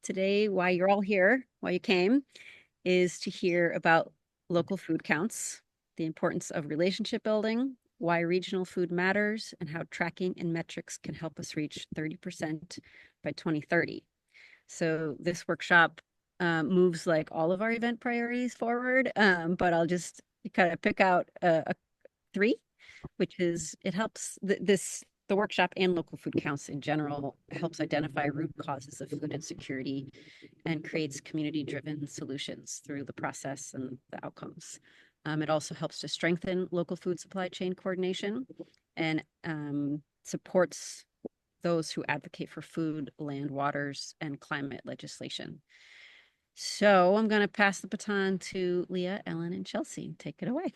Today, why you're all here, why you came, is to hear about local food counts, the importance of relationship building, why regional food matters, and how tracking and metrics can help us reach 30% by 2030. So this workshop moves like all of our event priorities forward, but I'll just kind of pick out three, which is it helps the workshop and local food counts in general helps identify root causes of food insecurity and creates community-driven solutions through the process and the outcomes. It also helps to strengthen local food supply chain coordination and supports those who advocate for food, land, waters, and climate legislation. So I'm going to pass the baton to Leah, Ellen, and Chelsea. Take it away.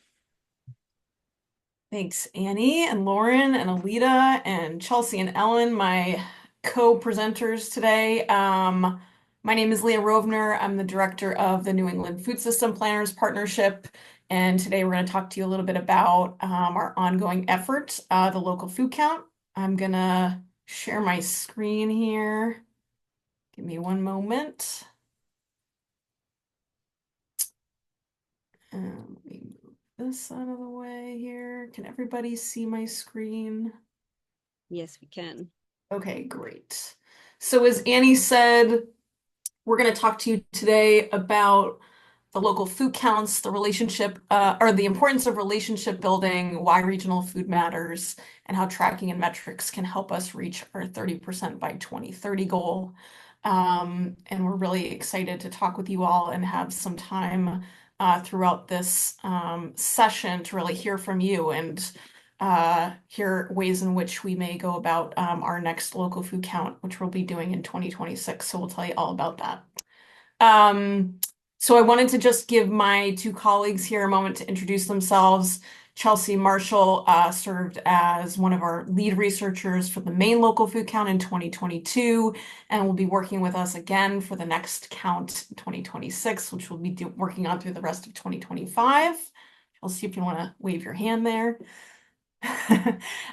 Thanks, Annie and Lauren and Alita and Chelsea and Ellen, my co-presenters today. My name is Leah Rovner. I'm the director of the New England Food System Planners Partnership. And today we're going to talk to you a little bit about our ongoing effort, the local food count. I'm going to share my screen here. Give me one moment. Let me move this out of the way here. Can everybody see my screen? Yes, we can. Okay, great. So as Annie said, we're going to talk to you today about the local food counts, the relationship, or the importance of relationship building, why regional food matters, and how tracking and metrics can help us reach our 30% by 2030 goal. And we're really excited to talk with you all and have some time throughout this session to really hear from you and hear ways in which we may go about our next local food count, which we'll be doing in 2026. So we'll tell you all about that. So I wanted to just give my two colleagues here a moment to introduce themselves. Chelsea Marshall served as one of our lead researchers for the Maine local food count in 2022 and will be working with us again for the next count in 2026, which we'll be working on through the rest of 2025. Chelsea, if you want to wave your hand there.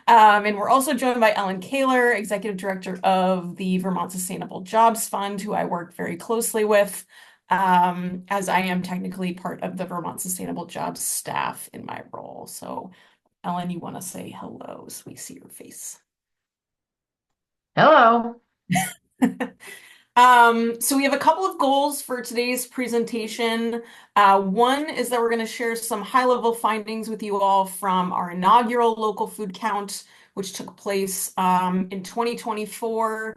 And we're also joined by Ellen Kaler, Executive Director of the Vermont Sustainable Jobs Fund, who I work very closely with, as I am technically part of the Vermont Sustainable Jobs staff in my role. So, Ellen, you want to say hello so we see your face? Hello. So we have a couple of goals for today's presentation. One is that we're going to share some high-level findings with you all from our inaugural local food count, which took place in 2024,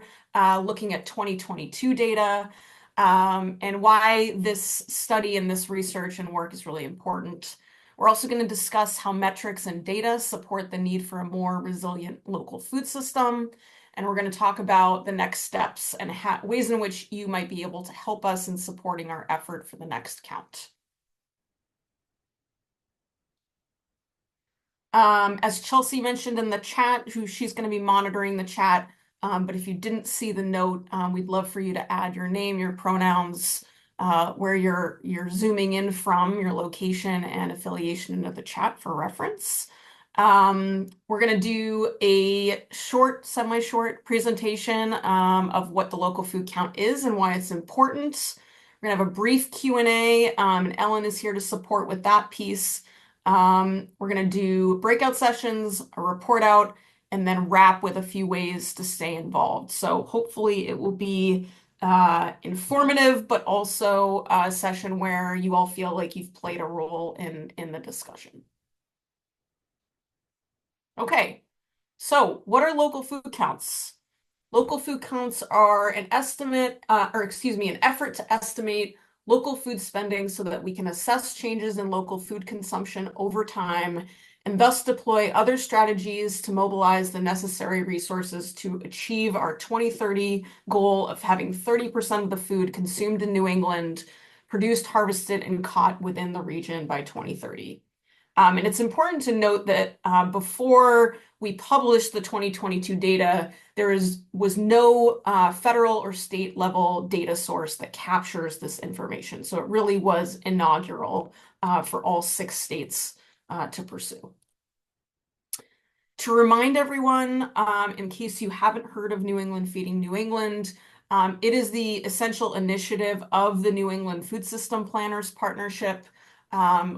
looking at 2022 data, and why this study and this research and work is really important. We're also going to discuss how metrics and data support the need for a more resilient local food system. And we're going to talk about the next steps and ways in which you might be able to help us in supporting our effort for the next count. As Chelsea mentioned in the chat, she's going to be monitoring the chat, but if you didn't see the note, we'd love for you to add your name, your pronouns, where you're zooming in from, your location and affiliation into the chat for reference. We're going to do a semi-short presentation of what the local food count is and why it's important. We're going to have a brief Q&A, and Ellen is here to support with that piece. We're going to do breakout sessions, a report out, and then wrap with a few ways to stay involved. So hopefully it will be informative, but also a session where you all feel like you've played a role in the discussion. Okay, so what are local food counts? Local food counts are an estimate, an effort to estimate local food spending so that we can assess changes in local food consumption over time and thus deploy other strategies to mobilize the necessary resources to achieve our 2030 goal of having 30% of the food consumed in New England produced, harvested, and caught within the region by 2030. And it's important to note that before we published the 2022 data, there was no federal or state level data source that captures this information. So it really was inaugural for all 6 states to pursue. To remind everyone, in case you haven't heard of New England Feeding New England, It is the essential initiative of the New England Food System Planners Partnership,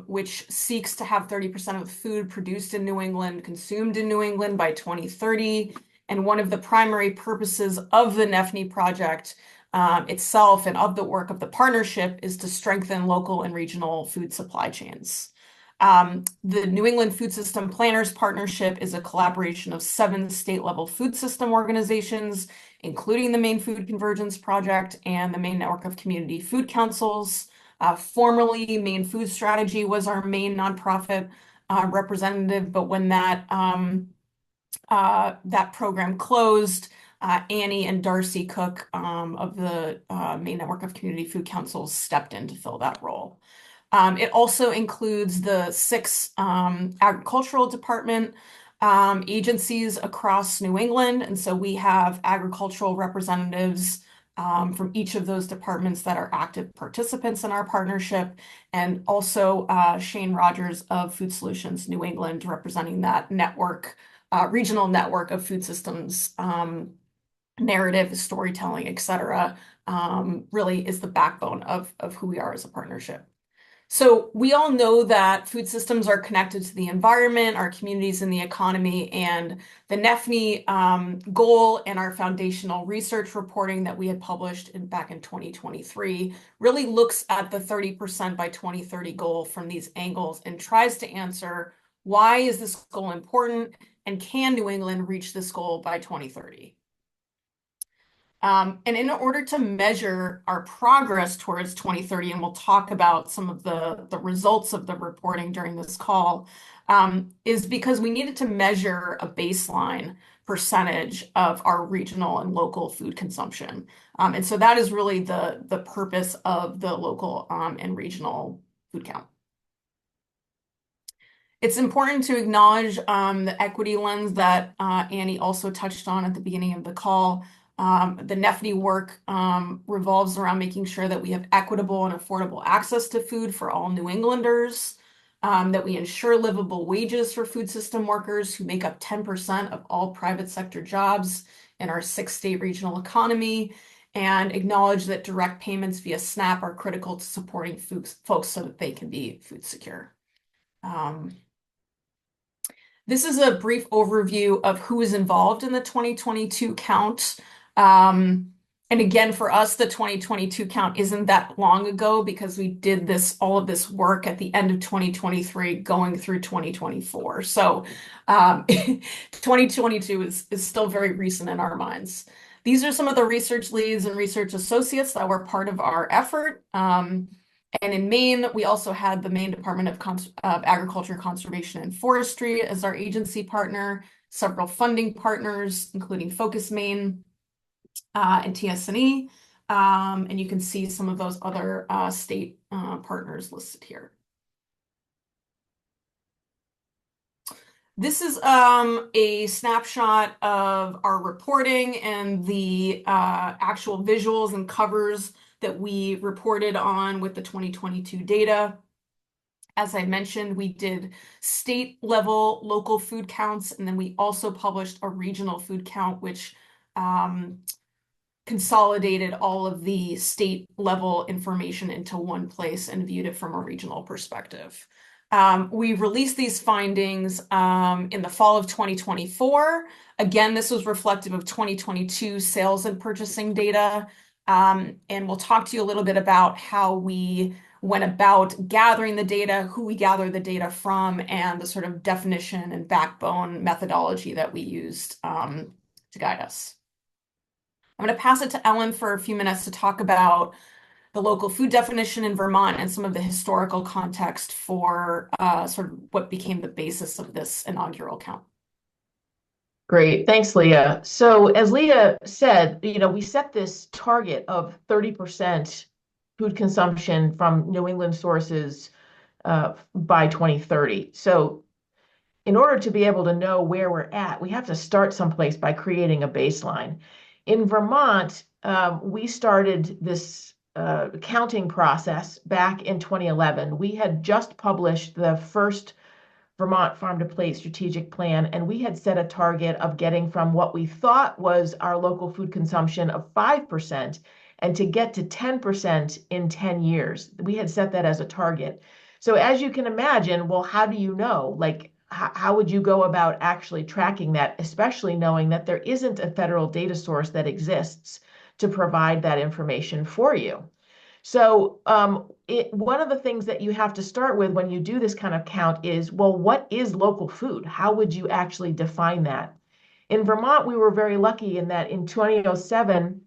which seeks to have 30% of the food produced in New England consumed in New England by 2030. And one of the primary purposes of the NEFNI project itself and of the work of the partnership is to strengthen local and regional food supply chains. The New England Food System Planners Partnership is a collaboration of 7 state-level food system organizations, including the Maine Food Convergence Project and the Maine Network of Community Food Councils. Formerly, Maine Food Strategy was our main nonprofit representative, but when that program closed, Annie and Darcy Cook of the Maine Network of Community Food Councils stepped in to fill that role. It also includes the 6 agricultural department agencies across New England. And so we have agricultural representatives from each of those departments that are active participants in our partnership, and also Shane Rogers of Food Solutions New England representing that network, regional network of food systems, narrative, storytelling, et cetera, really is the backbone of who we are as a partnership. So we all know that food systems are connected to the environment, our communities, and the economy. And the NEFNI goal and our foundational research reporting that we had published back in 2023 really looks at the 30% by 2030 goal from these angles and tries to answer, why is this goal important, and can New England reach this goal by 2030? And in order to measure our progress towards 2030, and we'll talk about some of the results of the reporting during this call, is because we needed to measure a baseline percentage of our regional and local food consumption. And so that is really the purpose of the local and regional food count. It's important to acknowledge the equity lens that Annie also touched on at the beginning of the call. The NEFNI work revolves around making sure that we have equitable and affordable access to food for all New Englanders, that we ensure livable wages for food system workers who make up 10% of all private sector jobs in our 6-state regional economy, and acknowledge that direct payments via SNAP are critical to supporting folks so that they can be food secure. This is a brief overview of who is involved in the 2022 count. And again, for us, the 2022 count isn't that long ago because we did all of this work at the end of 2023 going through 2024. So 2022 is still very recent in our minds. These are some of the research leads and research associates that were part of our effort. And in Maine, we also had the Maine Department of Agriculture, Conservation, and Forestry as our agency partner, several funding partners, including Focus Maine and TS&E. And you can see some of those other state partners listed here. This is a snapshot of our reporting and the actual visuals and covers that we reported on with the 2022 data. As I mentioned, we did state-level local food counts, and then we also published a regional food count, which consolidated all of the state-level information into one place and viewed it from a regional perspective. We released these findings in the fall of 2024. Again, this was reflective of 2022 sales and purchasing data. And we'll talk to you a little bit about how we went about gathering the data, who we gather the data from, and the sort of definition and backbone methodology that we used to guide us. I'm going to pass it to Ellen for a few minutes to talk about the local food definition in Vermont and some of the historical context for sort of what became the basis of this inaugural count. Great. Thanks, Leah. So as Leah said, we set this target of 30% food consumption from New England sources by 2030. So in order to be able to know where we're at, we have to start someplace by creating a baseline. In Vermont, we started this counting process back in 2011. We had just published the first Vermont Farm to Plate strategic plan, and we had set a target of getting from what we thought was our local food consumption of 5% and to get to 10% in 10 years. We had set that as a target. So as you can imagine, well, how do you know? Like, how would you go about actually tracking that, especially knowing that there isn't a federal data source that exists to provide that information for you? So one of the things that you have to start with when you do this kind of count is, well, what is local food? How would you actually define that? In Vermont, we were very lucky in that in 2007,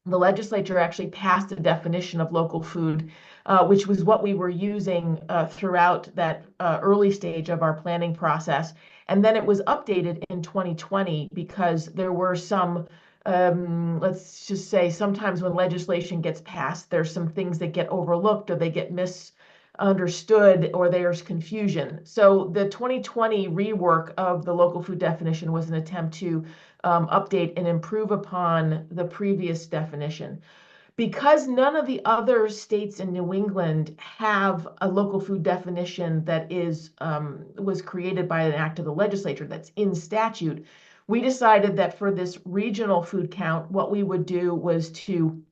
the legislature actually passed a definition of local food, which was what we were using throughout that early stage of our planning process. And then it was updated in 2020 because there were some, let's just say, sometimes when legislation gets passed, there's some things that get overlooked or they get misunderstood or there's confusion. So the 2020 rework of the local food definition was an attempt to update and improve upon the previous definition. Because none of the other states in New England have a local food definition that was created by an act of the legislature that's in statute, we decided that for this regional food count, what we would do was to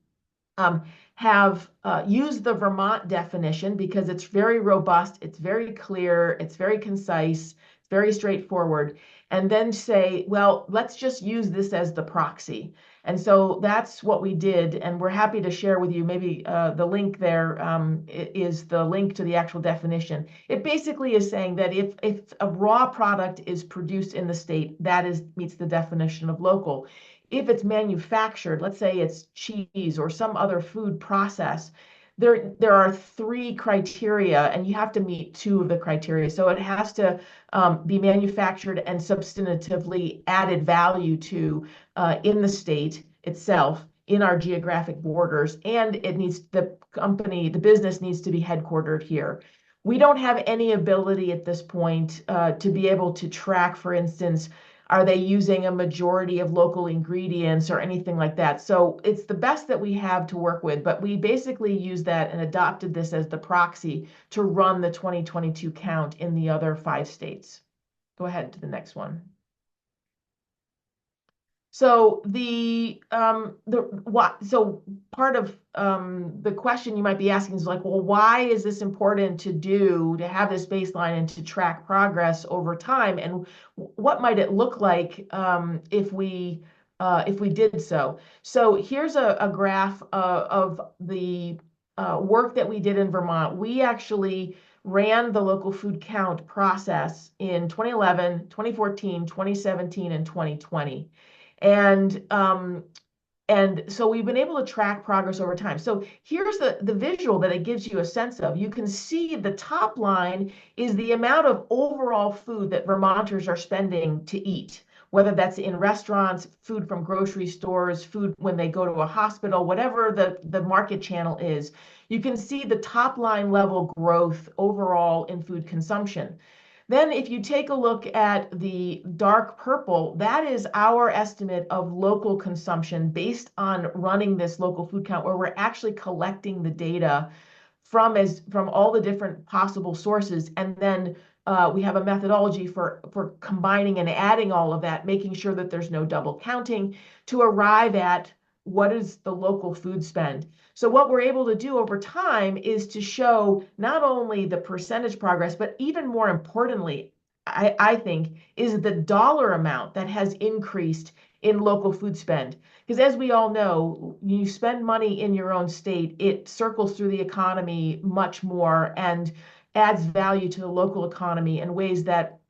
have use the Vermont definition because it's very robust, it's very clear, it's very concise, it's very straightforward, and then say, well, let's just use this as the proxy. And so that's what we did, and we're happy to share with you maybe the link there is the link to the actual definition. It basically is saying that if a raw product is produced in the state, that meets the definition of local. If it's manufactured, let's say it's cheese or some other food process, there are three criteria, and you have to meet two of the criteria. So it has to be manufactured and substantively added value to in the state itself, in our geographic borders, and the business needs to be headquartered here. We don't have any ability at this point to be able to track, for instance, are they using a majority of local ingredients or anything like that? So it's the best that we have to work with, but we basically used that and adopted this as the proxy to run the 2022 count in the other 5 states. Go ahead to the next one. So part of the question you might be asking is like, well, why is this important to have this baseline and to track progress over time, and what might it look like if we did so? So here's a graph of the work that we did in Vermont. We actually ran the local food count process in 2011, 2014, 2017, and 2020. And so we've been able to track progress over time. So here's the visual that it gives you a sense of. You can see the top line is the amount of overall food that Vermonters are spending to eat, whether that's in restaurants, food from grocery stores, food when they go to a hospital, whatever the market channel is. You can see the top line level growth overall in food consumption. Then if you take a look at the dark purple, that is our estimate of local consumption based on running this local food count, where we're actually collecting the data from all the different possible sources. And then we have a methodology for combining and adding all of that, making sure that there's no double counting to arrive at what is the local food spend. So what we're able to do over time is to show not only the percentage progress, but even more importantly, I think, is the dollar amount that has increased in local food spend. Because as we all know, you spend money in your own state, it circles through the economy much more and adds value to the local economy in ways that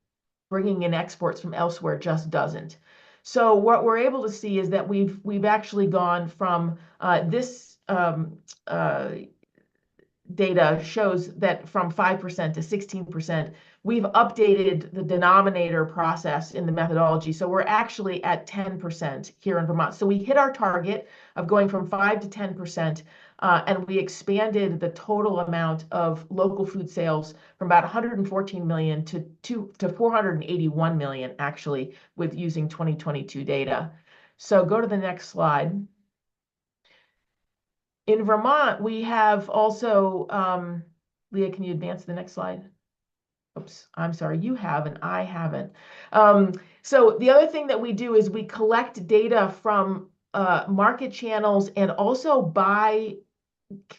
bringing in exports from elsewhere just doesn't. So what we're able to see is that we've actually gone from this data shows that from 5% to 16%, we've updated the denominator process in the methodology. So we're actually at 10% here in Vermont. So we hit our target of going from 5 to 10%, and we expanded the total amount of local food sales from about 114 million to 481 million, actually, with using 2022 data. So go to the next slide. In Vermont, we have also, Leah, can you advance to the next slide? Oops, I'm sorry, you have and I haven't. So the other thing that we do is we collect data from market channels and also by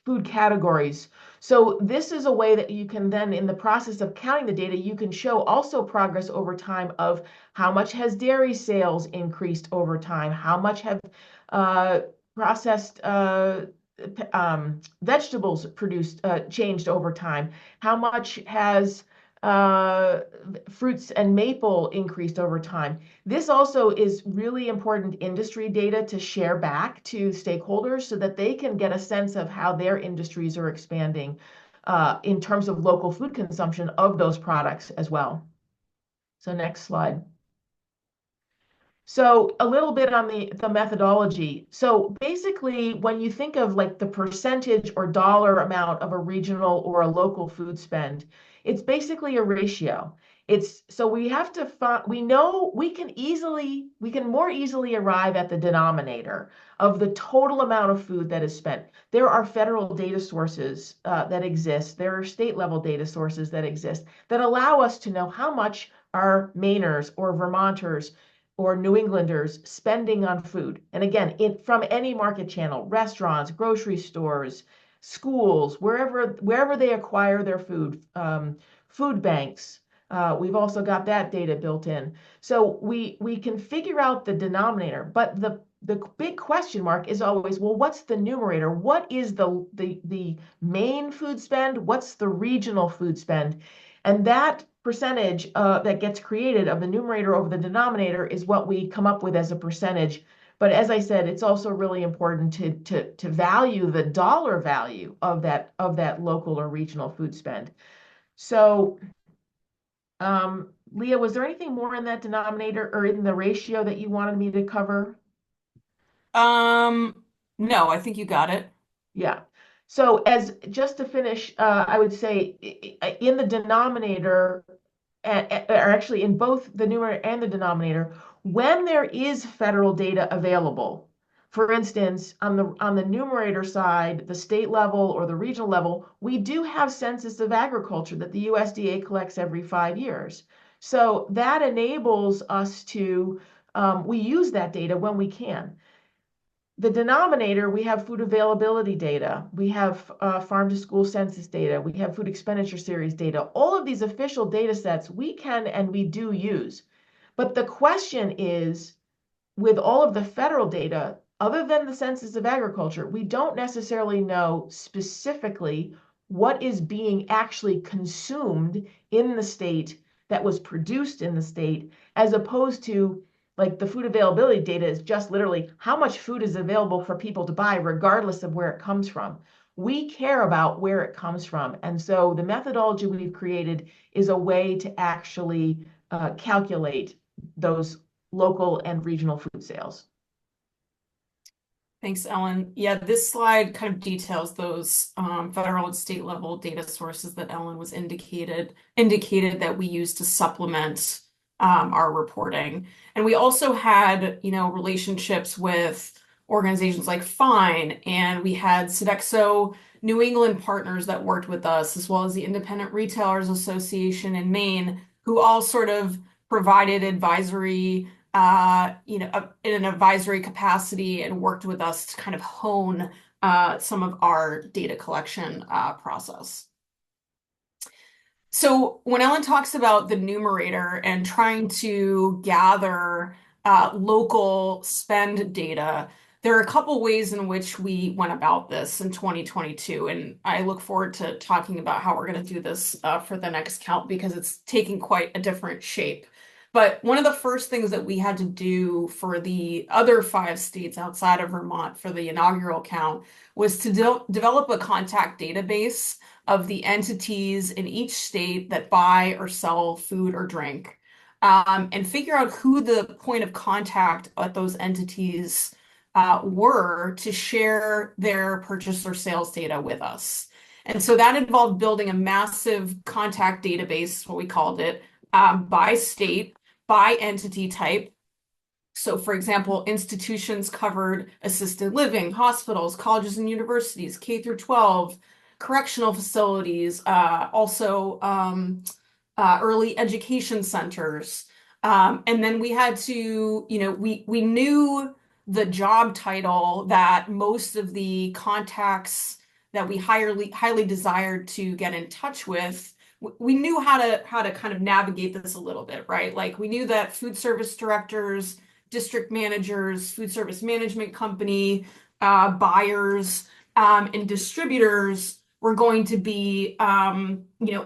food categories. So this is a way that you can then, in the process of counting the data, you can show also progress over time of how much has dairy sales increased over time, how much have uh, processed vegetables produced changed over time, how much has uh, fruits and maple increased over time. This also is really important industry data to share back to stakeholders so that they can get a sense of how their industries are expanding in terms of local food consumption of those products as well. So next slide. So a little bit on the methodology. So basically, when you think of like the percentage or dollar amount of a regional or a local food spend, it's basically a ratio. It's so we have to find, we know we can more easily arrive at the denominator of the total amount of food that is spent. There are federal data sources that exist. There are state level data sources that exist that allow us to know how much our Mainers or Vermonters or New Englanders spending on food. And again, from any market channel, restaurants, grocery stores, schools, wherever they acquire their food, food banks. We've also got that data built in. So we can figure out the denominator, but the big question mark is always, well, what's the numerator? What is the main food spend? What's the regional food spend? And that percentage that gets created of the numerator over the denominator is what we come up with as a percentage. But as I said, it's also really important to value the dollar value of that local or regional food spend. So, Leah, was there anything more in that denominator or in the ratio that you wanted me to cover? No, I think you got it. Yeah. So as just to finish, I would say in the denominator, or actually in both the numerator and the denominator, when there is federal data available, for instance, on the numerator side, the state level or the regional level, we do have census of agriculture that the USDA collects every 5 years. So that enables us to, we use that data when we can. The denominator, we have food availability data, we have farm to school census data, we have food expenditure series data. All of these official data sets we can and we do use. But the question is, with all of the federal data, other than the Census of Agriculture, we don't necessarily know specifically what is being actually consumed in the state that was produced in the state, as opposed to like the food availability data is just literally how much food is available for people to buy, regardless of where it comes from. We care about where it comes from. And so the methodology we've created is a way to actually calculate those local and regional food sales. Thanks, Ellen. Yeah, this slide kind of details those federal and state level data sources that Ellen was indicated that we use to supplement our reporting. And we also had, relationships with organizations like Fine, and we had Sodexo New England partners that worked with us, as well as the Independent Retailers Association in Maine, who all sort of provided advisory in an advisory capacity and worked with us to kind of hone some of our data collection process. So when Ellen talks about the numerator and trying to gather local spend data, there are a couple ways in which we went about this in 2022, and I look forward to talking about how we're going to do this for the next count because it's taking quite a different shape. But one of the first things that we had to do for the other 5 states outside of Vermont for the inaugural count was to develop a contact database of the entities in each state that buy or sell food or drink, and figure out who the point of contact at those entities were to share their purchase or sales data with us. And so that involved building a massive contact database, what we called it, by state, by entity type. So, for example, institutions covered assisted living, hospitals, colleges and universities, K through 12, correctional facilities, also early education centers. And then we had to, we knew the job title that most of the contacts that we highly desired to get in touch with, we knew how to kind of navigate this a little bit, right? Like we knew that food service directors, district managers, food service management company, buyers, and distributors were going to be,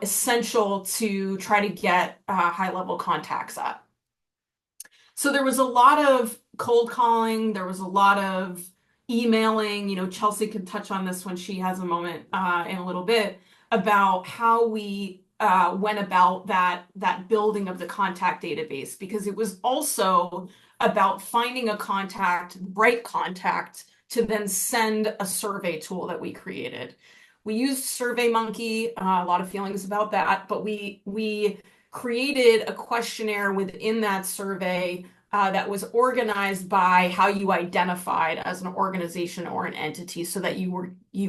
essential to try to get high-level contacts at. So there was a lot of cold calling. There was a lot of emailing. Chelsea can touch on this when she has a moment in a little bit about how we went about that building of the contact database, because it was also about finding a contact, right contact, to then send a survey tool that we created. We used SurveyMonkey, a lot of feelings about that, but we created a questionnaire within that survey that was organized by how you identified as an organization or an entity, so that you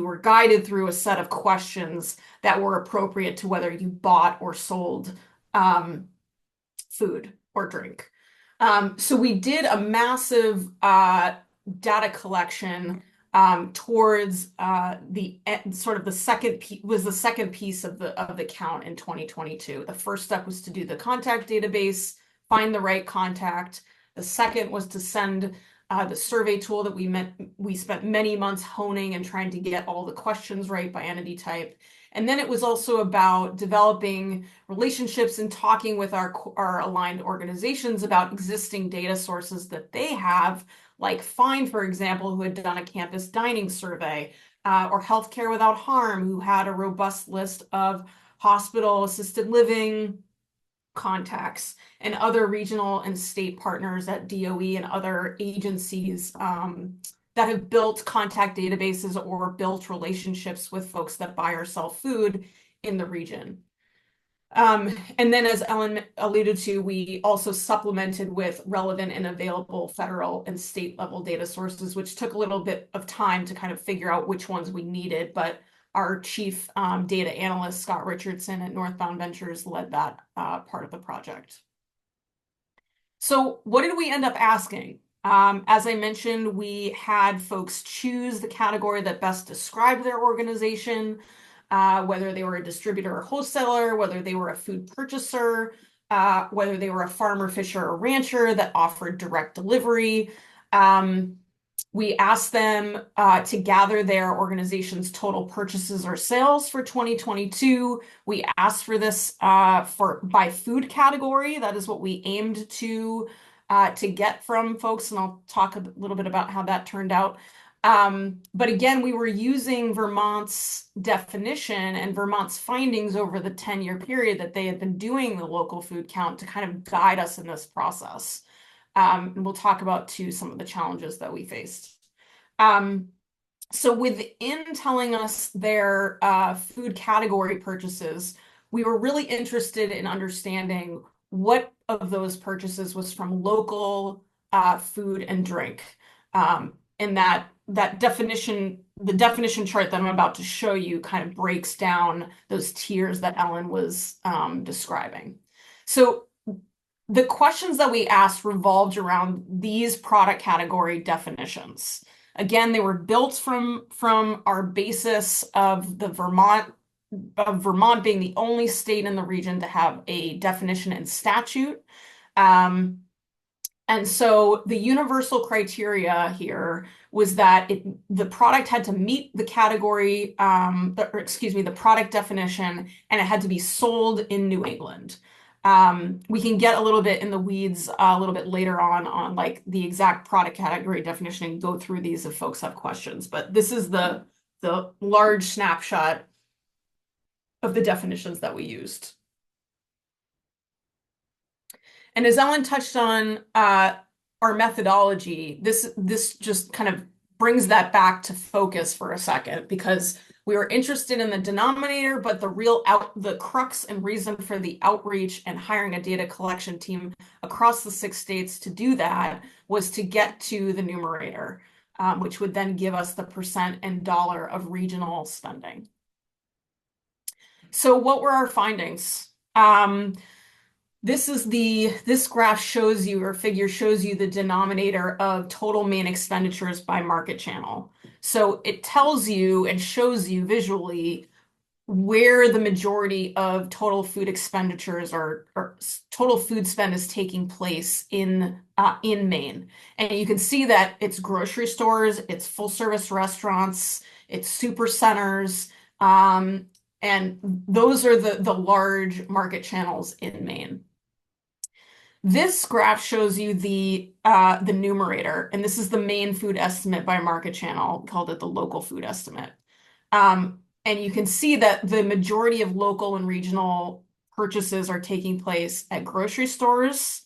were guided through a set of questions that were appropriate to whether you bought or sold food or drink. So we did a massive data collection towards the sort of the second piece of the count in 2022. The first step was to do the contact database, find the right contact. The second was to send the survey tool that we spent many months honing and trying to get all the questions right by entity type. And then it was also about developing relationships and talking with our aligned organizations about existing data sources that they have, like Find, for example, who had done a campus dining survey, or Healthcare Without Harm, who had a robust list of hospital assisted living contacts, and other regional and state partners at DOE and other agencies that have built contact databases or built relationships with folks that buy or sell food in the region. And then, as Ellen alluded to, we also supplemented with relevant and available federal and state level data sources, which took a little bit of time to kind of figure out which ones we needed. But our chief data analyst, Scott Richardson at Northbound Ventures, led that part of the project. So what did we end up asking? As I mentioned, we had folks choose the category that best described their organization, whether they were a distributor or wholesaler, whether they were a food purchaser, whether they were a farmer, fisher, or rancher that offered direct delivery. We asked them to gather their organization's total purchases or sales for 2022. We asked for this by food category. That is what we aimed to get from folks, and I'll talk a little bit about how that turned out. But again, we were using Vermont's definition and Vermont's findings over the 10-year period that they had been doing the local food count to kind of guide us in this process. And we'll talk about too some of the challenges that we faced. So within telling us their food category purchases, we were really interested in understanding what of those purchases was from local food and drink. And that definition, the definition chart that I'm about to show you, kind of breaks down those tiers that Ellen was describing. So the questions that we asked revolved around these product category definitions. Again, they were built from our basis of Vermont being the only state in the region to have a definition in statute. And so the universal criteria here was that the product had to meet the category, the product definition, and it had to be sold in New England. We can get a little bit in the weeds a little bit later on like the exact product category definition and go through these if folks have questions. But this is the large snapshot of the definitions that we used. And as Ellen touched on our methodology, this just kind of brings that back to focus for a second, because we were interested in the denominator, but the crux and reason for the outreach and hiring a data collection team across the 6 states to do that was to get to the numerator, which would then give us the percent and dollar of regional spending. So what were our findings? This graph shows you, or figure shows you, the denominator of total Maine expenditures by market channel. So it tells you and shows you visually where the majority of total food expenditures or total food spend is taking place in Maine. And you can see that it's grocery stores, it's full service restaurants, it's super centers, and those are the large market channels in Maine. This graph shows you the numerator, and this is the Maine food estimate by market channel, called it the local food estimate. And you can see that the majority of local and regional purchases are taking place at grocery stores,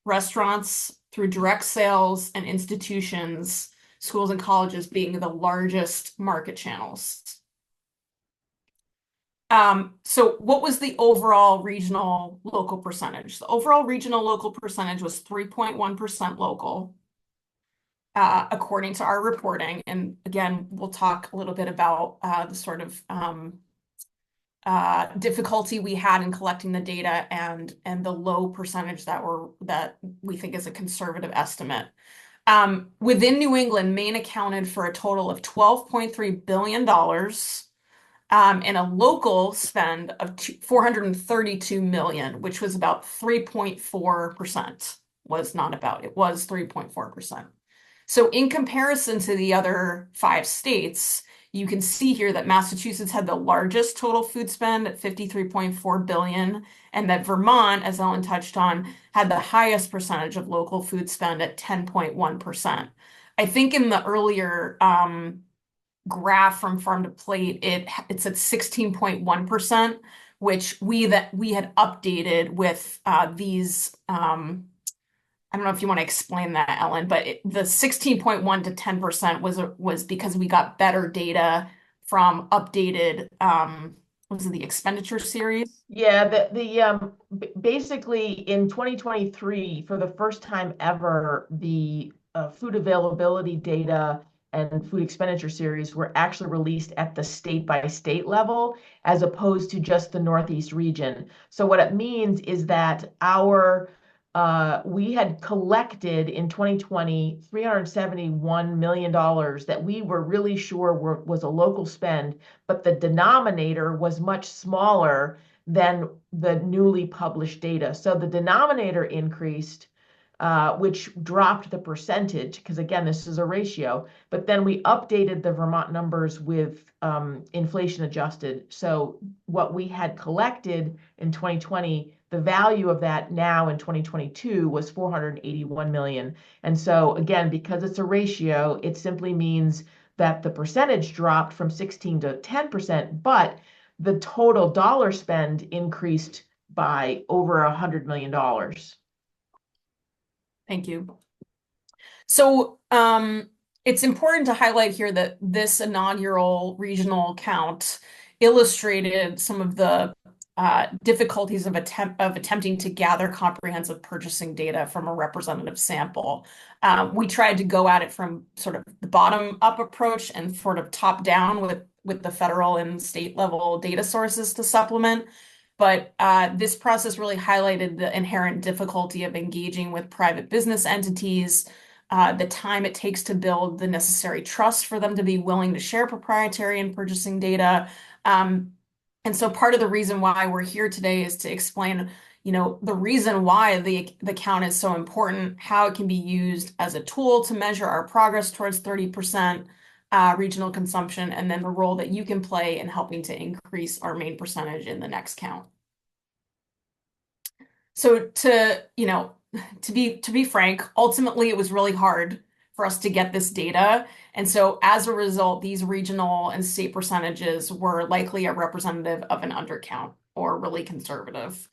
restaurants, through direct sales, and institutions, schools and colleges being the largest market channels. So what was the overall regional local percentage? The overall regional local percentage was 3.1% local, according to our reporting. And again, we'll talk a little bit about the sort of difficulty we had in collecting the data and the low percentage that we think is a conservative estimate. Within New England, Maine accounted for a total of $12.3 billion. And a local spend of 432 million, which was about 3.4%. Was not about, it was 3.4%. So in comparison to the other 5 states, you can see here that Massachusetts had the largest total food spend at 53.4 billion, and that Vermont, as Ellen touched on, had the highest percentage of local food spend at 10.1%. I think in the earlier graph from farm to plate, it's at 16.1%, which we had updated with these. I don't know if you want to explain that, Ellen, but the 16.1 to 10% was because we got better data from updated, was it the expenditure series? Yeah, basically in 2023, for the first time ever, the food availability data and food expenditure series were actually released at the state by state level, as opposed to just the Northeast region. So what it means is that we had collected in 2020 $371 million that we were really sure was a local spend, but the denominator was much smaller than the newly published data. So the denominator increased, which dropped the percentage, because again, this is a ratio, but then we updated the Vermont numbers with inflation adjusted. So what we had collected in 2020, the value of that now in 2022 was 481 million. And so again, because it's a ratio, it simply means that the percentage dropped from 16 to 10%, but the total dollar spend increased by over $100 million. Thank you. So it's important to highlight here that this inaugural regional count illustrated some of the difficulties of attempting to gather comprehensive purchasing data from a representative sample. We tried to go at it from sort of the bottom-up approach and sort of top-down with the federal and state level data sources to supplement. But this process really highlighted the inherent difficulty of engaging with private business entities, the time it takes to build the necessary trust for them to be willing to share proprietary and purchasing data. And so part of the reason why we're here today is to explain, the reason why the count is so important, how it can be used as a tool to measure our progress towards 30% regional consumption, and then the role that you can play in helping to increase our Maine percentage in the next count. So to be frank, ultimately it was really hard for us to get this data. And so as a result, these regional and state percentages were likely a representative of an undercount or really conservative.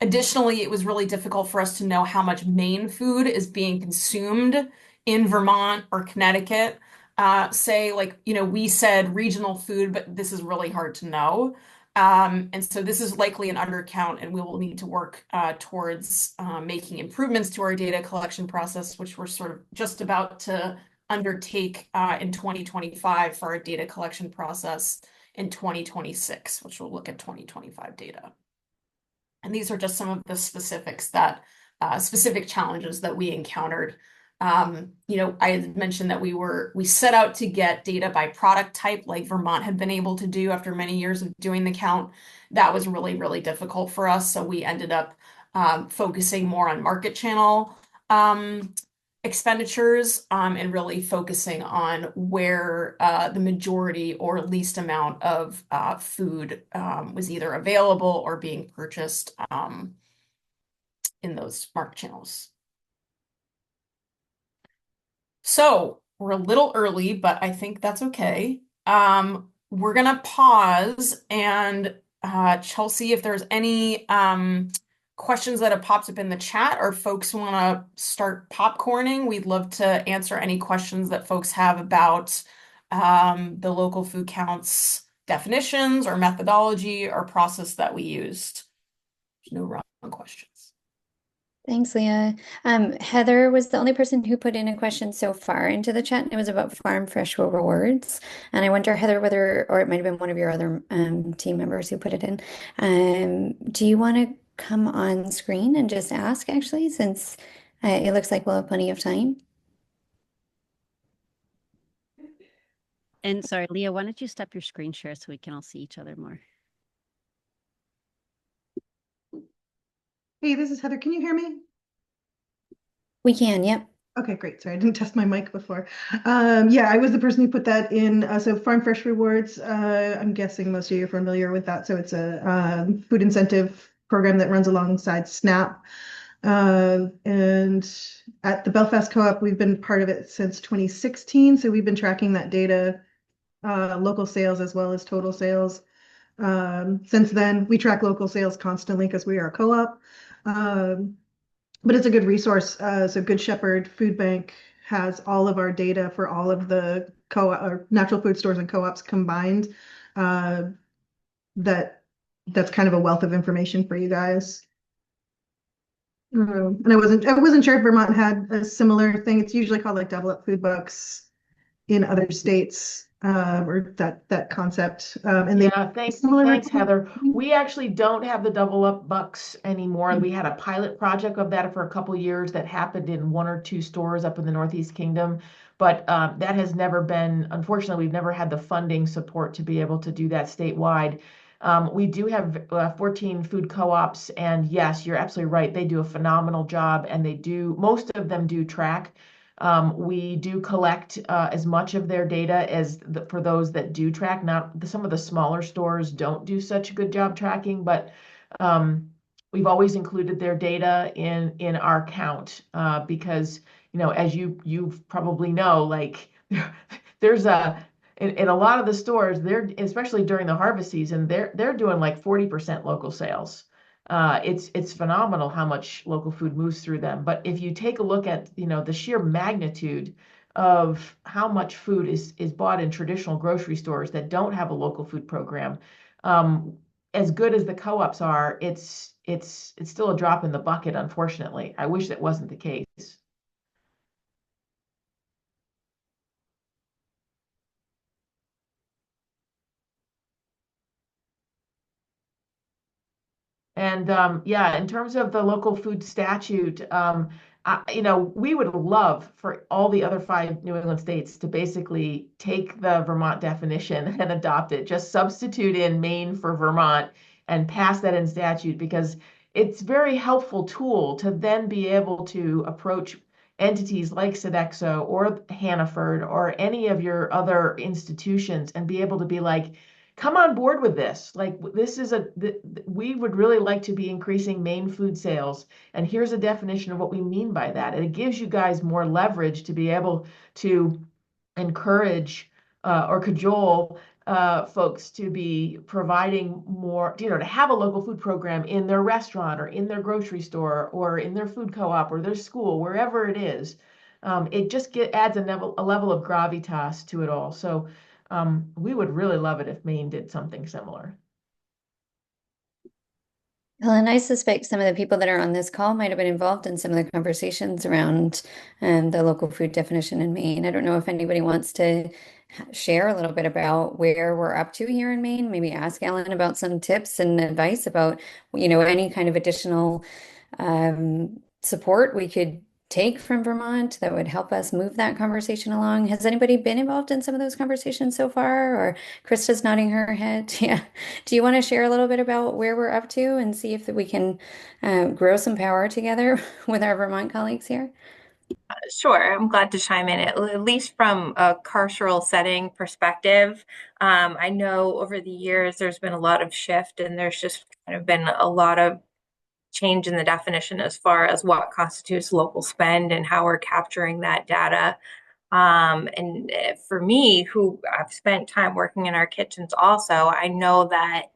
Additionally, it was really difficult for us to know how much Maine food is being consumed in Vermont or Connecticut. We said regional food, but this is really hard to know. And so this is likely an undercount, and we will need to work towards making improvements to our data collection process, which we're sort of just about to undertake in 2025 for our data collection process in 2026, which will look at 2025 data. And these are just some of the specifics that specific challenges that we encountered. I had mentioned that we set out to get data by product type, like Vermont had been able to do after many years of doing the count. That was really, really difficult for us. So we ended up focusing more on market channel expenditures and really focusing on where the majority or least amount of food was either available or being purchased in those market channels. So we're a little early, but I think that's okay. We're gonna pause and Chelsea, if there's any questions that have popped up in the chat or folks want to start popcorning, we'd love to answer any questions that folks have about the local food counts definitions or methodology or process that we used. There's no wrong questions. Thanks, Leah. Heather was the only person who put in a question so far into the chat, and it was about farm fresh rewards. And I wonder, Heather, whether, or it might have been one of your other team members who put it in. Do you want to come on screen and just ask, actually, since it looks like we'll have plenty of time? And sorry, Leah, why don't you stop your screen share so we can all see each other more? Hey, this is Heather. Can you hear me? We can, yep. Okay, great. Sorry, I didn't test my mic before. Yeah, I was the person who put that in. So Farm Fresh Rewards, I'm guessing most of you are familiar with that. So it's a food incentive program that runs alongside SNAP. And at the Belfast Co-op, we've been part of it since 2016. So we've been tracking that data, local sales as well as total sales. Since then, we track local sales constantly because we are a co-op. But it's a good resource. So Good Shepherd Food Bank has all of our data for all of the co-op or natural food stores and co-ops combined. That's kind of a wealth of information for you guys. And I wasn't sure if Vermont had a similar thing. It's usually called like Double Up Food Bucks in other states, or that concept. And yeah, thanks, Heather. We actually don't have the Double Up Bucks anymore. We had a pilot project of that for a couple of years that happened in 1 or 2 stores up in the Northeast Kingdom. But that has never been, unfortunately, we've never had the funding support to be able to do that statewide. We do have 14 food co-ops, and yes, you're absolutely right. They do a phenomenal job, and most of them do track. We do collect as much of their data as for those that do track. Some of the smaller stores don't do such a good job tracking, but we've always included their data in our count because as you probably know, like there's in a lot of the stores, especially during the harvest season, they're doing like 40% local sales. It's phenomenal how much local food moves through them. But if you take a look at the sheer magnitude of how much food is bought in traditional grocery stores that don't have a local food program, as good as the co-ops are, it's still a drop in the bucket, unfortunately. I wish that wasn't the case. And yeah, in terms of the local food statute, we would love for all the other 5 New England states to basically take the Vermont definition and adopt it. Just substitute in Maine for Vermont and pass that in statute, because it's a very helpful tool to then be able to approach entities like Sodexo or Hannaford or any of your other institutions and be able to be like, come on board with this. Like, we would really like to be increasing Maine food sales. And here's a definition of what we mean by that. And it gives you guys more leverage to be able to encourage or cajole folks to be providing more, to have a local food program in their restaurant or in their grocery store or in their food co-op or their school, wherever it is. It just adds a level of gravitas to it all. So we would really love it if Maine did something similar. Well, and I suspect some of the people that are on this call might have been involved in some of the conversations around the local food definition in Maine. I don't know if anybody wants to share a little bit about where we're up to here in Maine. Maybe ask Ellen about some tips and advice about, any kind of additional support we could take from Vermont that would help us move that conversation along. Has anybody been involved in some of those conversations so far? Or Krista's nodding her head. Yeah. Do you want to share a little bit about where we're up to and see if we can grow some power together with our Vermont colleagues here? Sure, I'm glad to chime in, at least from a carceral setting perspective. I know over the years there's been a lot of shift, and there's just kind of been a lot of change in the definition as far as what constitutes local spend and how we're capturing that data. And for me, who I've spent time working in our kitchens also, I know that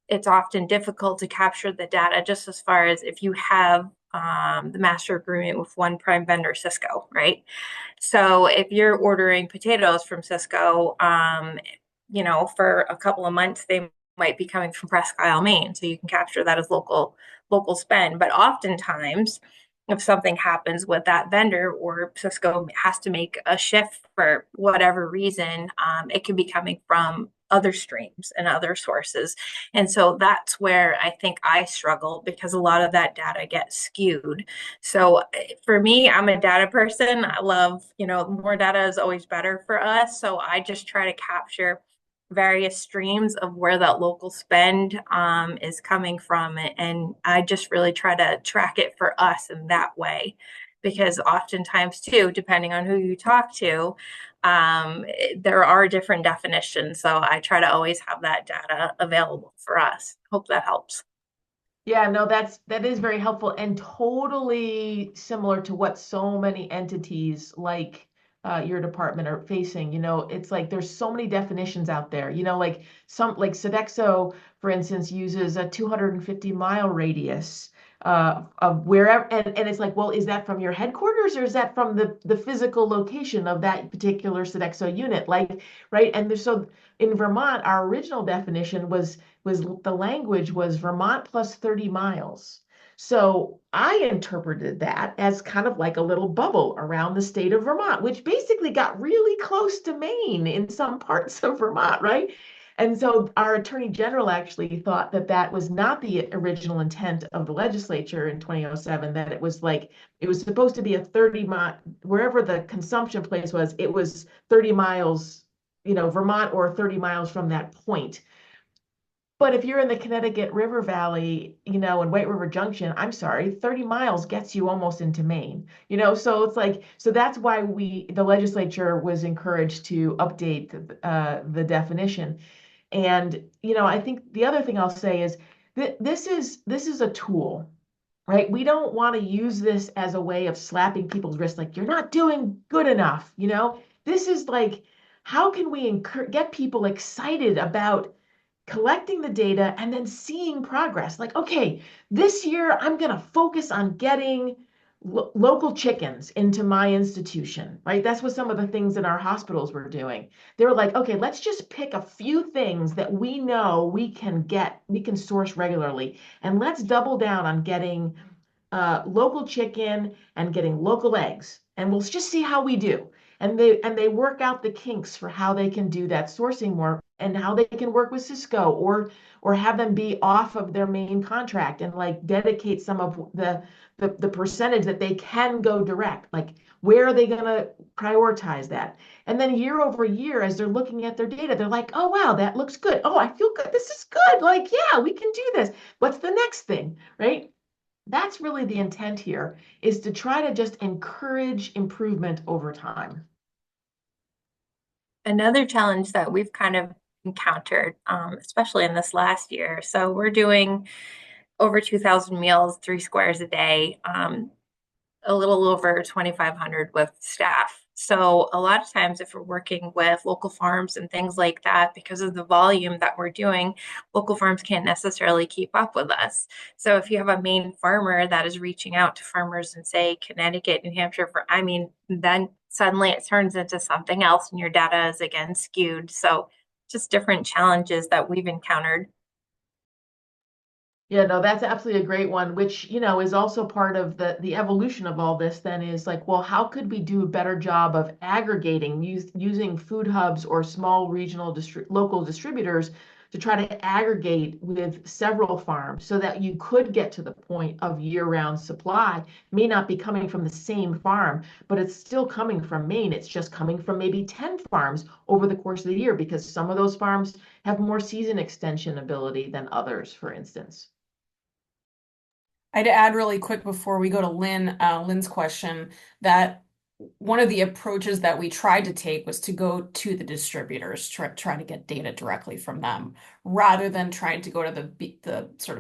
it's often difficult to capture the data just as far as if you have the master agreement with one prime vendor, Cisco, right? So if you're ordering potatoes from Cisco, for a couple of months, they might be coming from Presque Isle, Maine. So you can capture that as local spend. But oftentimes, if something happens with that vendor or Cisco has to make a shift for whatever reason, it can be coming from other streams and other sources. And so that's where I think I struggle because a lot of that data gets skewed. So for me, I'm a data person. I love, more data is always better for us. So I just try to capture various streams of where that local spend is coming from. And I just really try to track it for us in that way. Because oftentimes, too, depending on who you talk to, there are different definitions. So I try to always have that data available for us. Hope that helps. Yeah, no, that is very helpful and totally similar to what so many entities like your department are facing. It's like there's so many definitions out there. Like Sodexo, for instance, uses a 250-mile radius of wherever, and it's like, well, is that from your headquarters or is that from the physical location of that particular Sodexo unit? Like, right? And so in Vermont, our original definition was the language was Vermont plus 30 miles. So I interpreted that as kind of like a little bubble around the state of Vermont, which basically got really close to Maine in some parts of Vermont, right? And so our attorney general actually thought that that was not the original intent of the legislature in 2007, that it was supposed to be a 30-mile, wherever the consumption place was, it was 30 miles, Vermont or 30 miles from that point. But if you're in the Connecticut River Valley, in White River Junction, I'm sorry, 30 miles gets you almost into Maine, so it's like, so that's why the legislature was encouraged to update the definition. And, I think the other thing I'll say is that this is a tool, right? We don't want to use this as a way of slapping people's wrists, like, you're not doing good enough, This is like, how can we get people excited about collecting the data and then seeing progress? Like, okay, this year I'm going to focus on getting local chickens into my institution, right? That's what some of the things in our hospitals were doing. They were like, okay, let's just pick a few things that we know we can source regularly, and let's double down on getting local chicken and getting local eggs, and we'll just see how we do. And they work out the kinks for how they can do that sourcing more and how they can work with Cisco or have them be off of their main contract and like dedicate some of the percentage that they can go direct. Like, where are they going to prioritize that? And then year over year, as they're looking at their data, they're like, oh, wow, that looks good. Oh, I feel good. This is good. Like, yeah, we can do this. What's the next thing, right? That's really the intent here, is to try to just encourage improvement over time. Another challenge that we've kind of encountered, especially in this last year. So we're doing over 2,000 meals, 3 squares a day, a little over 2,500 with staff. So a lot of times if we're working with local farms and things like that, because of the volume that we're doing, local farms can't necessarily keep up with us. So if you have a Maine farmer that is reaching out to farmers in, say, Connecticut, New Hampshire, then suddenly it turns into something else and your data is again skewed. So just different challenges that we've encountered. Yeah, no, that's absolutely a great one, which, is also part of the evolution of all this then is like, well, how could we do a better job of aggregating using food hubs or small regional local distributors to try to aggregate with several farms so that you could get to the point of year-round supply. May not be coming from the same farm, but it's still coming from Maine. It's just coming from maybe 10 farms over the course of the year because some of those farms have more season extension ability than others, for instance. I'd add really quick before we go to Lynn's question, that one of the approaches that we tried to take was to go to the distributors, try to get data directly from them, rather than trying to go to the sort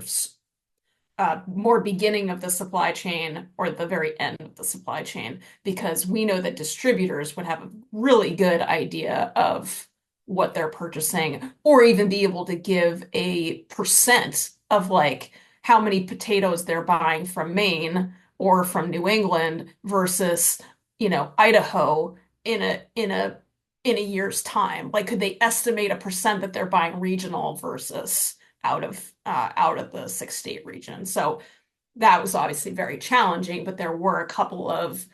of more beginning of the supply chain or the very end of the supply chain, because we know that distributors would have a really good idea of what they're purchasing, or even be able to give a percent of like how many potatoes they're buying from Maine or from New England versus, Idaho in a year's time. Like, could they estimate a percent that they're buying regional versus out of the six-state region? So that was obviously very challenging, but there were a couple of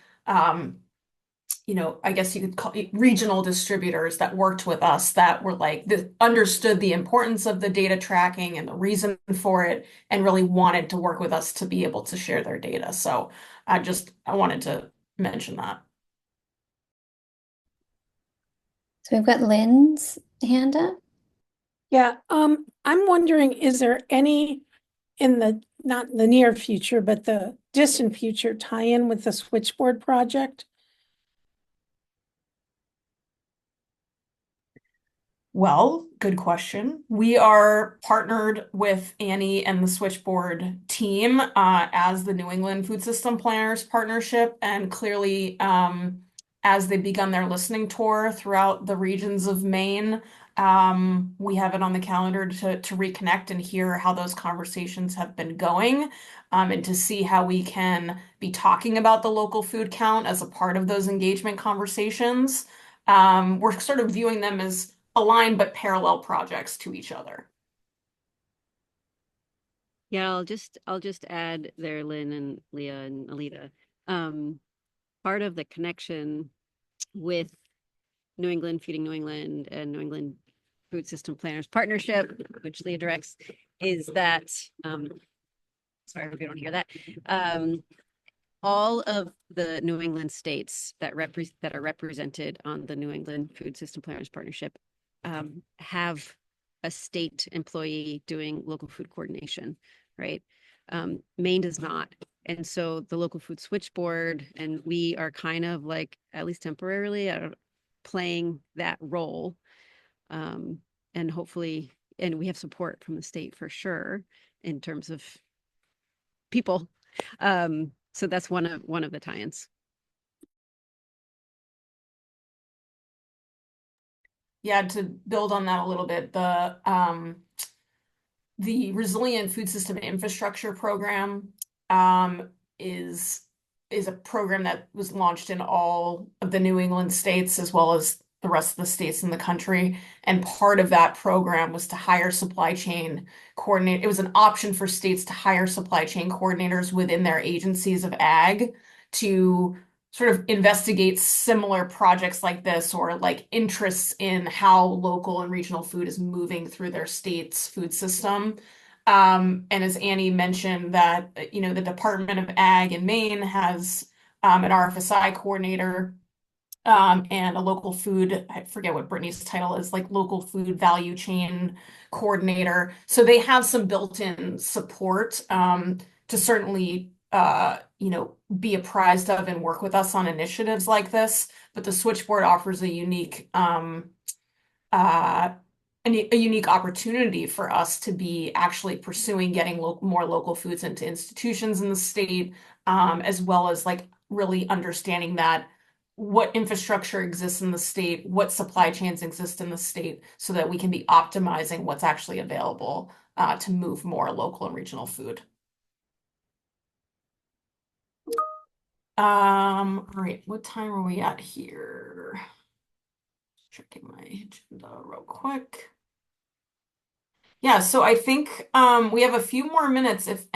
I guess you could call it regional distributors that worked with us that were like understood the importance of the data tracking and the reason for it, and really wanted to work with us to be able to share their data. So I wanted to mention that. So we've got Lynn's hand up. Yeah, I'm wondering, is there any in the, not the near future, but the distant future tie-in with the switchboard project? Well, good question. We are partnered with Annie and the Switchboard team as the New England Food System Planners Partnership, and clearly, as they've begun their listening tour throughout the regions of Maine, we have it on the calendar to reconnect and hear how those conversations have been going, and to see how we can be talking about the local food count as a part of those engagement conversations. We're sort of viewing them as aligned but parallel projects to each other. Yeah, I'll just add there, Lynn and Leah and Alita. Part of the connection with New England Feeding New England and New England Food System Planners Partnership, which Leah directs, is that sorry if you don't hear that. All of the New England states that are represented on the New England Food System Planners Partnership have a state employee doing local food coordination, right? Maine does not. And so the local food switchboard, and we are kind of like, at least temporarily, playing that role. And hopefully, and we have support from the state for sure in terms of people. So that's one of the tie-ins. Yeah, to build on that a little bit, the Resilient Food System Infrastructure Program is a program that was launched in all of the New England states as well as the rest of the states in the country. And part of that program was to hire supply chain coordinate. It was an option for states to hire supply chain coordinators within their agencies of ag to sort of investigate similar projects like this, or like interests in how local and regional food is moving through their state's food system. And as Annie mentioned, that the Department of Ag in Maine has an RFSI coordinator, and a local food, I forget what Brittany's title is, like local food value chain coordinator. So they have some built-in support to certainly be apprised of and work with us on initiatives like this. But the switchboard offers a unique opportunity for us to be actually pursuing getting more local foods into institutions in the state, as well as like really understanding that what infrastructure exists in the state, what supply chains exist in the state, so that we can be optimizing what's actually available to move more local and regional food. All right, what time are we at here? Checking my agenda real quick. Yeah, so I think we have a few more minutes if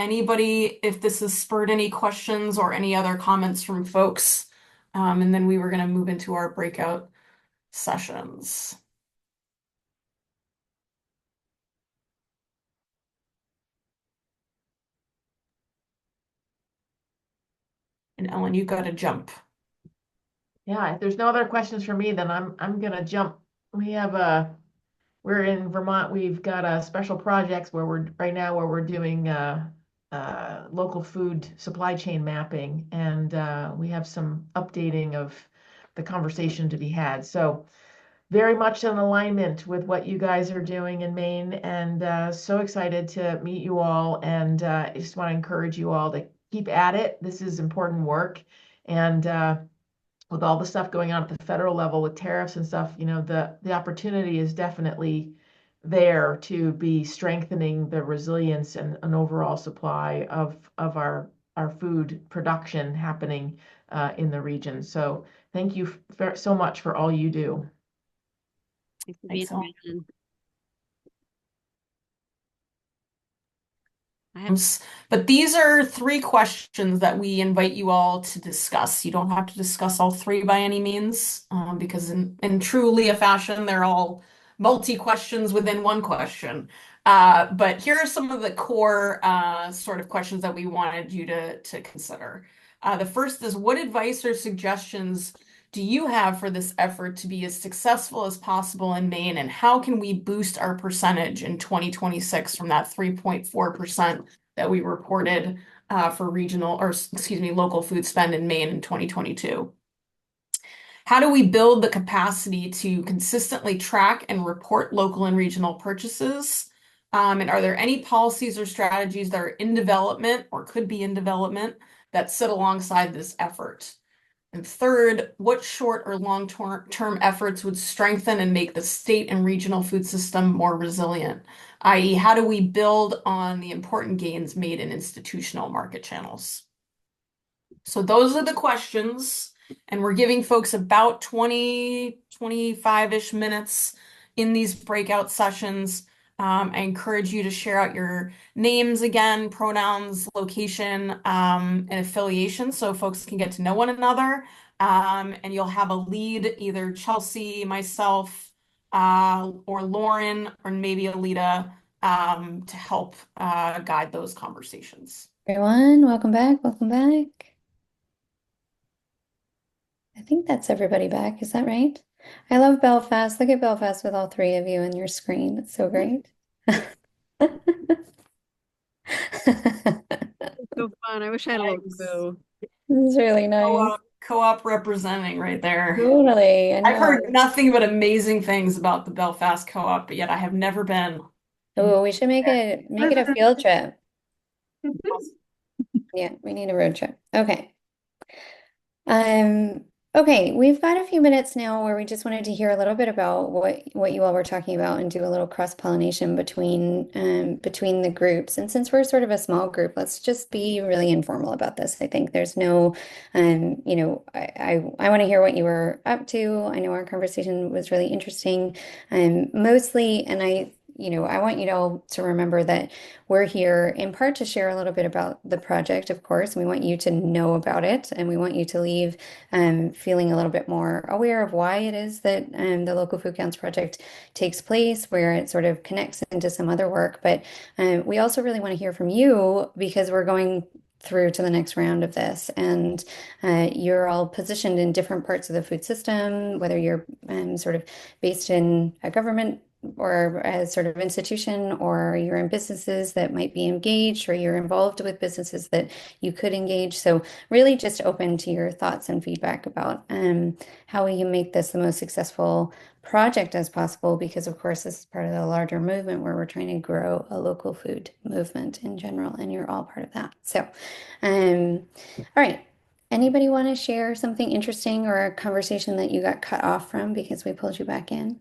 this has spurred any questions or any other comments from folks. And then we were going to move into our breakout sessions. And Ellen, you got to jump. Yeah, if there's no other questions for me, then I'm gonna jump. We have we're in Vermont. We've got special projects where we're doing local food supply chain mapping, and we have some updating of the conversation to be had. So very much in alignment with what you guys are doing in Maine, and so excited to meet you all. And I just want to encourage you all to keep at it. This is important work, and with all the stuff going on at the federal level with tariffs and stuff, the opportunity is definitely there to be strengthening the resilience and an overall supply of our food production happening in the region. So thank you so much for all you do. Thanks for being Thanks, Ellen. here, Ellen. I have But these are three questions that we invite you all to discuss. You don't have to discuss all three by any means, because in true Leah fashion, they're all multi-questions within one question. But here are some of the core sort of questions that we wanted you to consider. The first is, what advice or suggestions do you have for this effort to be as successful as possible in Maine, and how can we boost our percentage in 2026 from that 3.4% that we reported for local food spend in Maine in 2022? How do we build the capacity to consistently track and report local and regional purchases? And are there any policies or strategies that are in development or could be in development that sit alongside this effort? And third, what short or long-term efforts would strengthen and make the state and regional food system more resilient? I.e., how do we build on the important gains made in institutional market channels? So those are the questions, and we're giving folks about 20, 25-ish minutes in these breakout sessions. I encourage you to share out your names again, pronouns, location, and affiliation so folks can get to know one another. And you'll have a lead, either Chelsea, myself, or Lauren, or maybe Alita, to help guide those conversations. Everyone, welcome back. Welcome back. I think that's everybody back. Is that right? I love Belfast. Look at Belfast with all three of you on your screen. It's so great. so fun. I wish I had a little Thanks. crew. This is really nice. Co-op representing right there. Totally. I I've heard know. nothing but amazing things about the Belfast Co-op, but yet I have never been. Oh, we should make it a field trip. Yeah, we need a road trip. Okay. Okay, we've got a few minutes now where we just wanted to hear a little bit about what you all were talking about and do a little cross-pollination between the groups. And since we're sort of a small group, let's just be really informal about this. I think there's no, I want to hear what you were up to. I know our conversation was really interesting, mostly, and I want you all to remember that we're here in part to share a little bit about the project, of course. We want you to know about it, and we want you to leave feeling a little bit more aware of why it is that the Local Food Counts Project takes place, where it sort of connects into some other work. But we also really want to hear from you because we're going through to the next round of this. And you're all positioned in different parts of the food system, whether you're sort of based in a government or as sort of institution, or you're in businesses that might be engaged, or you're involved with businesses that you could engage. So really just open to your thoughts and feedback about how we can make this the most successful project as possible, because of course this is part of the larger movement where we're trying to grow a local food movement in general, and you're all part of that. So, all right. Anybody want to share something interesting or a conversation that you got cut off from because we pulled you back in?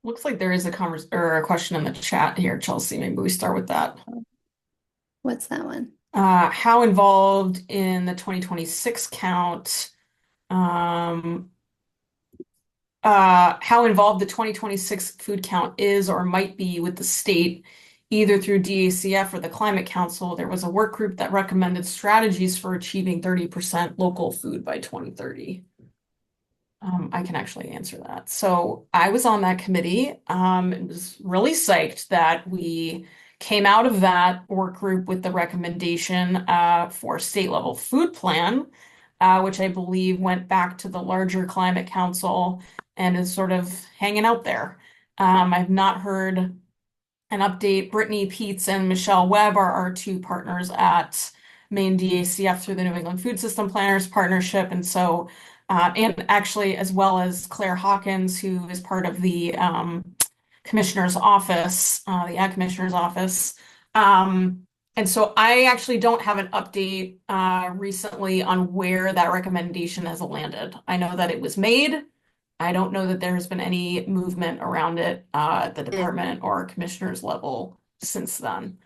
Looks like there is a question in the chat here, Chelsea. Maybe we start with that. What's that one? How involved in the 2026 count, um, how involved the 2026 food count is or might be with the state, either through DACF or the Climate Council. There was a work group that recommended strategies for achieving 30% local food by 2030. I can actually answer that. So I was on that committee, and was really psyched that we came out of that work group with the recommendation for state level food plan, which I believe went back to the larger Climate Council and is sort of hanging out there. I've not heard an update. Brittany Peets and Michelle Webb are our two partners at Maine DACF through the New England Food System Planners Partnership. And so, and actually, as well as Claire Hawkins, who is part of the commissioner's office, the Ag Commissioner's office. And so I actually don't have an update recently on where that recommendation has landed. I know that it was made. I don't know that there has been any movement around it at the department or commissioner's level since then.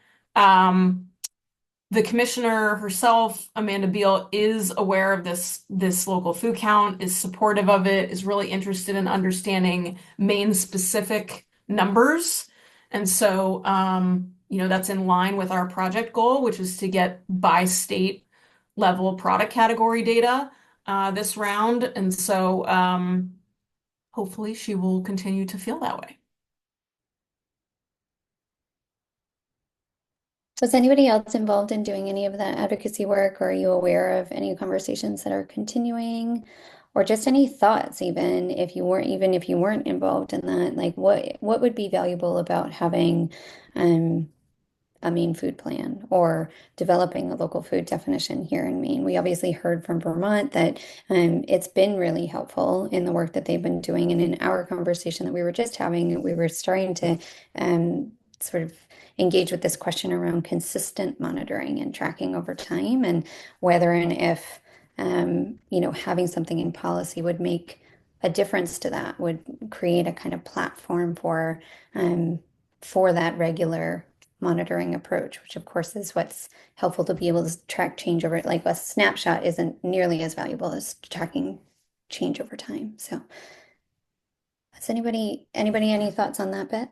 The commissioner herself, Amanda Beal, is aware of this local food count, is supportive of it, is really interested in understanding Maine specific numbers. And so, that's in line with our project goal, which is to get by state level product category data this round. And so, hopefully she will continue to feel that way. Was anybody else involved in doing any of that advocacy work, or are you aware of any conversations that are continuing, or just any thoughts, even if you weren't involved in that, like what would be valuable about having a Maine food plan or developing a local food definition here in Maine? We obviously heard from Vermont that it's been really helpful in the work that they've been doing. And in our conversation that we were just having, we were starting to sort of engage with this question around consistent monitoring and tracking over time, and whether and if having something in policy would make a difference to that, would create a kind of platform for that regular monitoring approach, which of course is what's helpful to be able to track change over. Like a snapshot isn't nearly as valuable as tracking change over time. So has anybody any thoughts on that bit?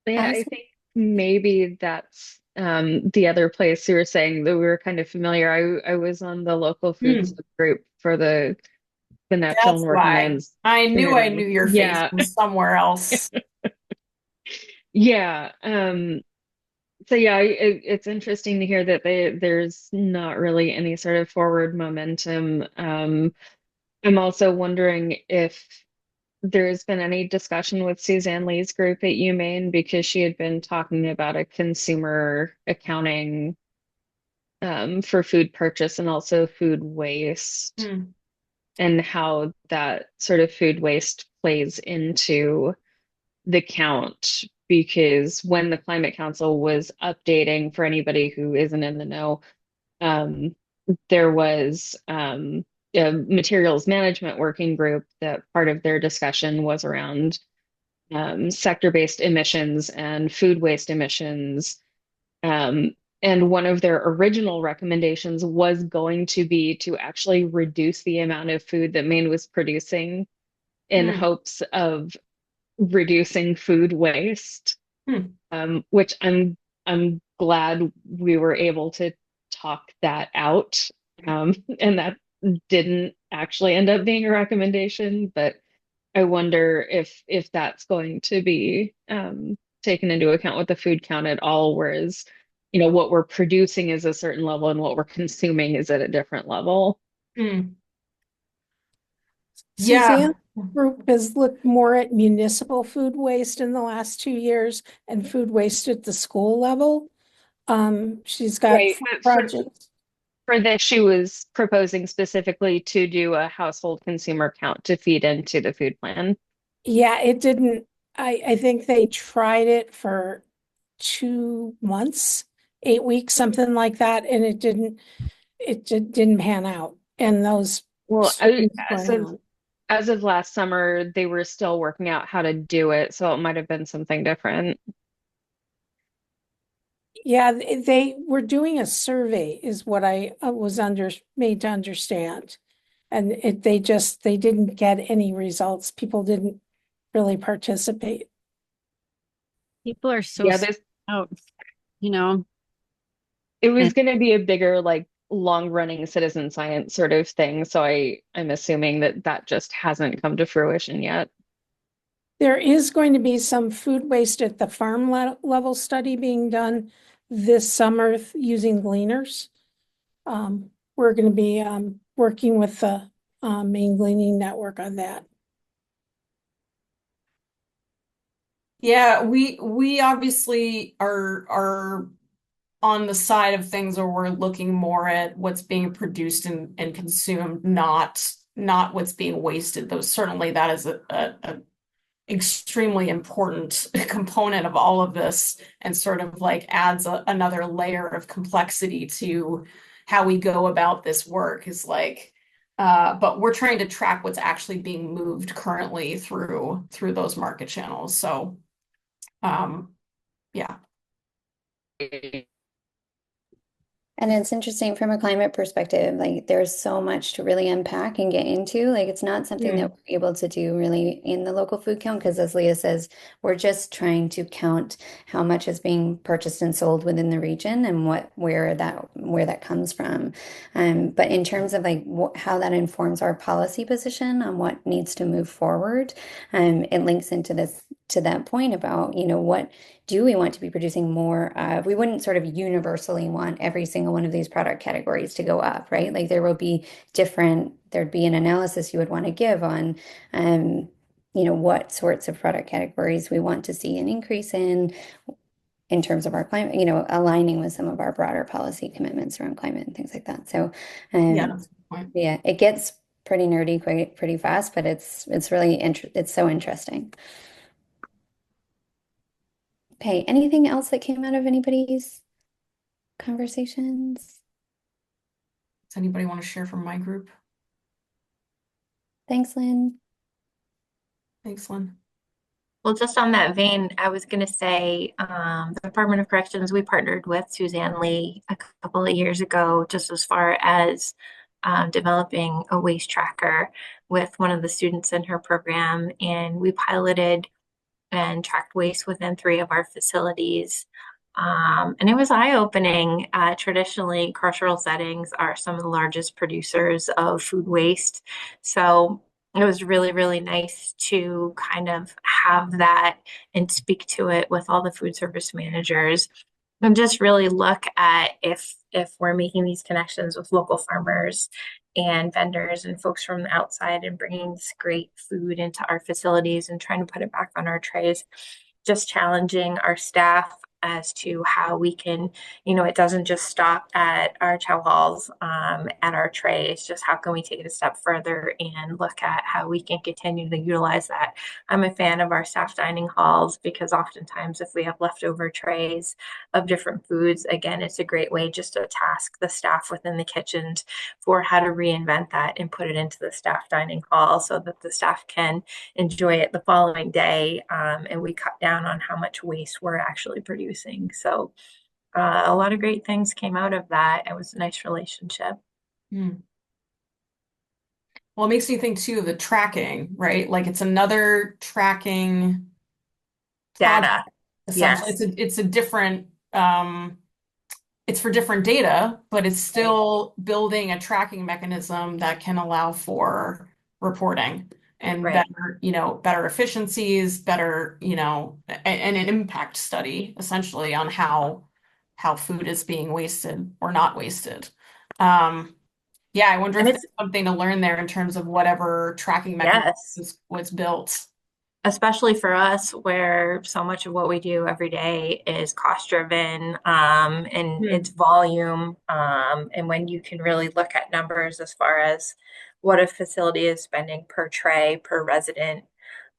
Yeah, I Allison? think maybe that's the other place you were saying that we were kind of familiar. I was on the local food group for the Natural That's and Working why. Lands I knew Committee. your face Yeah. from somewhere else. Yeah. So yeah, it's interesting to hear that there's not really any sort of forward momentum. I'm also wondering if there's been any discussion with Suzanne Lee's group at UMaine, because she had been talking about a consumer accounting for food purchase and also food waste, and how that sort of food waste plays into the count. Because when the Climate Council was updating, for anybody who isn't in the know, um, there was a materials management working group that part of their discussion was around sector-based emissions and food waste emissions. And one of their original recommendations was going to be to actually reduce the amount of food that Maine was producing in hopes of reducing food waste, which I'm glad we were able to talk that out. And that didn't actually end up being a recommendation, but I wonder if that's going to be taken into account with the food count at all, whereas, what we're producing is a certain level and what we're consuming is at a different level. Suzanne Group has looked more at municipal food waste in the last 2 years and food waste at the school level. She's got Right. projects. For this, she was proposing specifically to do a household consumer count to feed into the food plan. Yeah, it didn't. I think they tried it for 2 months, 8 weeks, something like that, and it didn't pan out. And those Well, students weren't on. as of last summer, they were still working out how to do it, so it might have been something different. Yeah, they were doing a survey is what I was made to understand. And they didn't get any results. People didn't really participate. People are so Yeah, spread out, you know, it and was going to be a bigger, like, long-running citizen science sort of thing. So I'm assuming that that just hasn't come to fruition yet. There is going to be some food waste at the farm level study being done this summer using gleaners. We're going to be working with the Maine Gleaning Network on that. Yeah, we obviously are on the side of things where we're looking more at what's being produced and consumed, not what's being wasted. Though certainly that is a extremely important component of all of this, and sort of like adds another layer of complexity to how we go about this work. Is like, but we're trying to track what's actually being moved currently through those market channels. So, yeah. And it's interesting from a climate perspective, like there's so much to really unpack and get into. Like it's not something that we're able to do really in the local food count, because as Leah says, we're just trying to count how much is being purchased and sold within the region and where that comes from. But in terms of like how that informs our policy position on what needs to move forward, it links into to that point about, what do we want to be producing more of? We wouldn't sort of universally want every single one of these product categories to go up, right? Like there'd be an analysis you would want to give on, what sorts of product categories we want to see an increase in terms of our climate, aligning with some of our broader policy commitments around climate and things like that. So, Yeah, that's a good point. yeah, it gets pretty nerdy pretty fast, but it's really it's so interesting. Okay, anything else that came out of anybody's conversations? Does anybody want to share from my group? Thanks, Lynn. Thanks, Lynn. Well, just on that vein, I was going to say the Department of Corrections, we partnered with Suzanne Lee a couple of years ago, just as far as developing a waste tracker with one of the students in her program. And we piloted and tracked waste within 3 of our facilities. And it was eye-opening. Traditionally, carceral settings are some of the largest producers of food waste. So it was really, really nice to kind of have that and speak to it with all the food service managers and just really look at if we're making these connections with local farmers and vendors and folks from the outside and bringing this great food into our facilities and trying to put it back on our trays, just challenging our staff as to how we can, it doesn't just stop at our chow halls, at our trays, just how can we take it a step further and look at how we can continue to utilize that. I'm a fan of our staff dining halls because oftentimes if we have leftover trays of different foods, again, it's a great way just to task the staff within the kitchens for how to reinvent that and put it into the staff dining hall so that the staff can enjoy it the following day, and we cut down on how much waste we're actually producing. So a lot of great things came out of that. It was a nice relationship. Well, it makes me think too of the tracking, right? Like it's another tracking Data. project, essentially. Yes. It's a different it's for different data, but it's still building a tracking mechanism that can allow for reporting and Right. better efficiencies, better, and an impact study essentially on how food is being wasted or not wasted. Yeah, I wonder if And there's it's, something to learn there in terms of whatever tracking mechanism yes, was built. especially for us where so much of what we do every day is cost driven, and it's volume. And when you can really look at numbers as far as what a facility is spending per tray, per resident,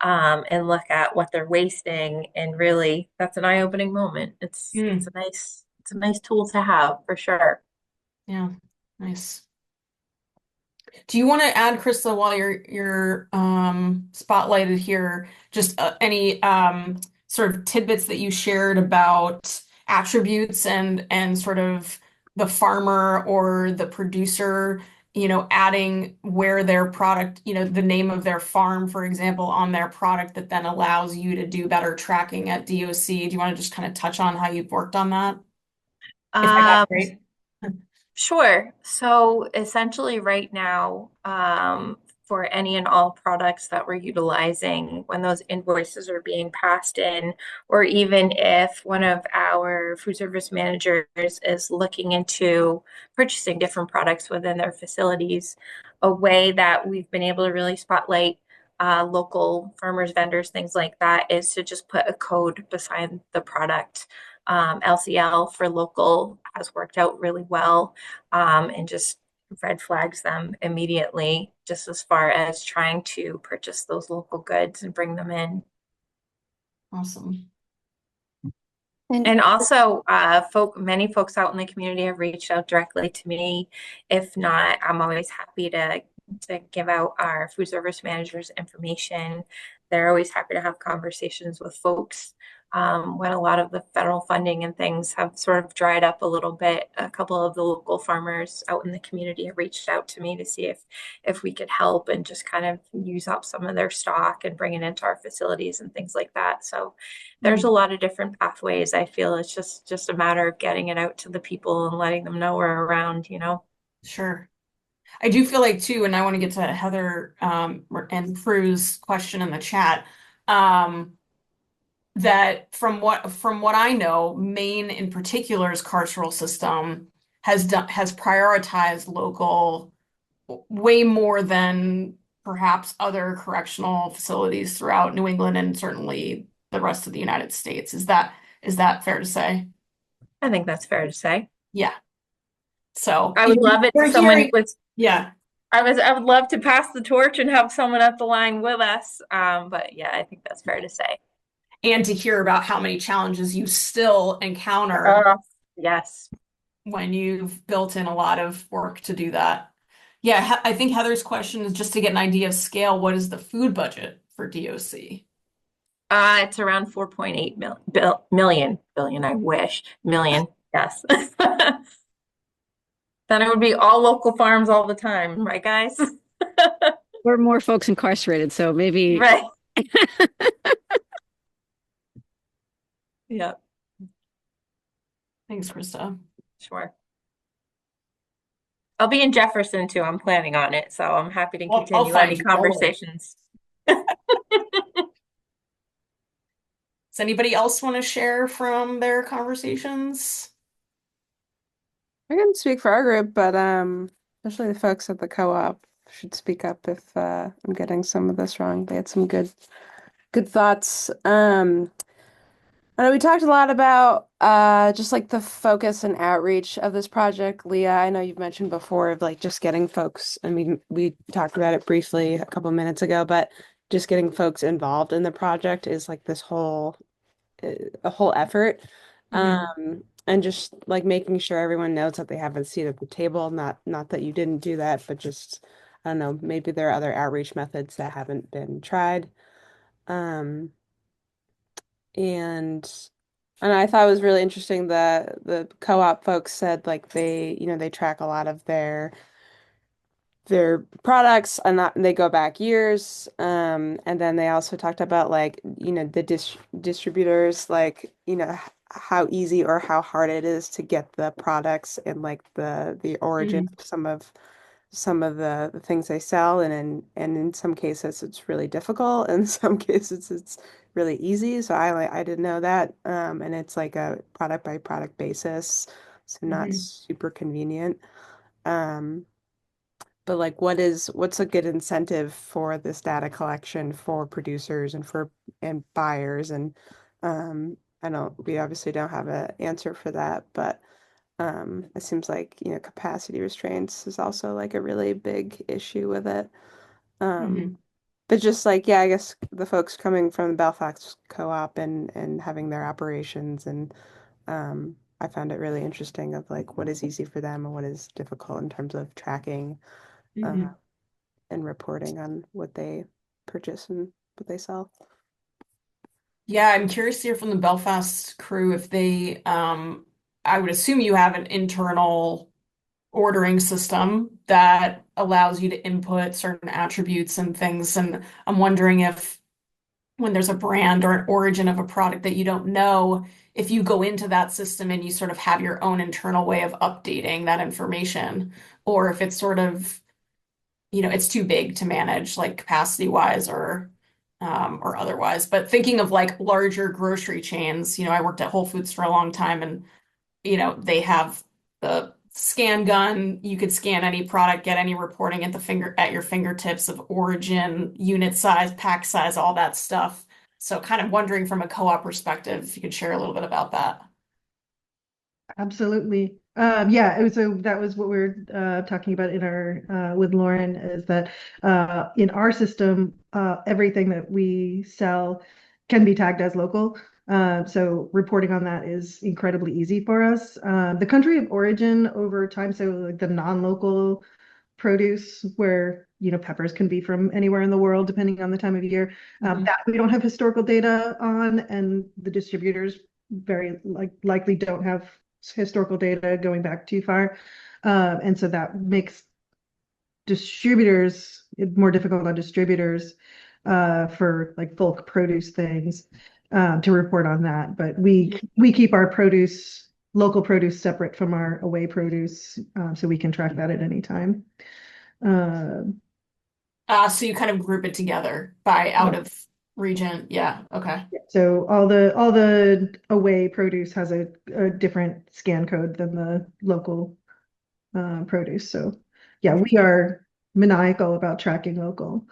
and look at what they're wasting, and really that's an eye-opening moment. It's a nice tool to have for sure. Yeah, nice. Do you want to add, Krista, while you're spotlighted here, just any sort of tidbits that you shared about attributes and sort of the farmer or the producer, adding where their product, the name of their farm, for example, on their product that then allows you to do better tracking at DOC. Do you want to just kind of touch on how you've worked on that? If I got Um, it right. Sure. So essentially, right now, for any and all products that we're utilizing, when those invoices are being passed in, or even if one of our food service managers is looking into purchasing different products within their facilities, a way that we've been able to really spotlight local farmers, vendors, things like that, is to just put a code beside the product. LCL for local has worked out really well, and just red flags them immediately, just as far as trying to purchase those local goods and bring them in. Awesome. And also, many folks out in the community have reached out directly to me. If not, I'm always happy to give out our food service managers information. They're always happy to have conversations with folks. When a lot of the federal funding and things have sort of dried up a little bit, a couple of the local farmers out in the community have reached out to me to see if we could help and just kind of use up some of their stock and bring it into our facilities and things like that. So there's a lot of different pathways. I feel it's just a matter of getting it out to the people and letting them know we're around. Sure. I do feel like too, and I want to get to Heather and Prue's question in the chat. That from what I know, Maine in particular's carceral system has prioritized local way more than perhaps other correctional facilities throughout New England and certainly the rest of the United States. Is that fair to say? I think that's fair to say. Yeah. So I would love it we're if someone hearing, was yeah. I would love to pass the torch and have someone up the line with us. But yeah, I think that's fair to say. And to hear about how many challenges you still encounter Uh, yes. when you've built in a lot of work to do that. Yeah, I think Heather's question is just to get an idea of scale. What is the food budget for DOC? It's around 4.8 million billion, I wish. Million, yes. Then it would be all local farms all the time, right, guys? We're more folks incarcerated, so maybe Right. Yeah, Thanks, Krista. sure. I'll be in Jefferson too. I'm planning on it, so I'm happy to I'll continue find any you. Don't worry. conversations. Does anybody else want to share from their conversations? I can speak for our group, but especially the folks at the co-op should speak up if I'm getting some of this wrong. They had some good thoughts. I know we talked a lot about just like the focus and outreach of this project. Leah, I know you've mentioned before of like just getting folks, I mean, we talked about it briefly a couple minutes ago, but just getting folks involved in the project is like this whole a whole effort. And just like making sure everyone knows that they have a seat at the table, not that you didn't do that, but just I don't know, maybe there are other outreach methods that haven't been tried. Um, and and I thought it was really interesting the co-op folks said like they track a lot of their products and that they go back years. And then they also talked about like, the distributors, like, how easy or how hard it is to get the products and like the origin of some of the things they sell. And in some cases it's really difficult. In some cases it's really easy. So I didn't know that. And it's like a product by product basis. So not super convenient. Um, but like, what's a good incentive for this data collection for producers and buyers? And we obviously don't have an answer for that, but it seems like, capacity restraints is also like a really big issue with it. But just like, yeah, I guess the folks coming from the Belfast Co-op and having their operations and I found it really interesting of like what is easy for them and what is difficult in terms of tracking and reporting on what they purchase and what they sell. Yeah, I'm curious to hear from the Belfast crew if they, I would assume you have an internal ordering system that allows you to input certain attributes and things. And I'm wondering if when there's a brand or an origin of a product that you don't know, if you go into that system and you sort of have your own internal way of updating that information, or if it's sort of, it's too big to manage like capacity wise or otherwise. But thinking of like larger grocery chains, I worked at Whole Foods for a long time and they have the scan gun. You could scan any product, get any reporting at your fingertips of origin, unit size, pack size, all that stuff. So kind of wondering from a co-op perspective, if you could share a little bit about that. Absolutely. Yeah, so that was what we were talking about in our with Lauren is that in our system, everything that we sell can be tagged as local. So reporting on that is incredibly easy for us. The country of origin over time, so like the non-local produce where peppers can be from anywhere in the world depending on the time of year, that we don't have historical data on, and the distributors very likely don't have historical data going back too far. And so that makes distributors it more difficult on distributors for like bulk produce things to report on that. But we keep our local produce separate from our away produce, so we can track that at any time. So you kind of group it together by out of region. Yeah. Okay. So all the away produce has a different scan code than the local produce. So yeah, we are maniacal about tracking local.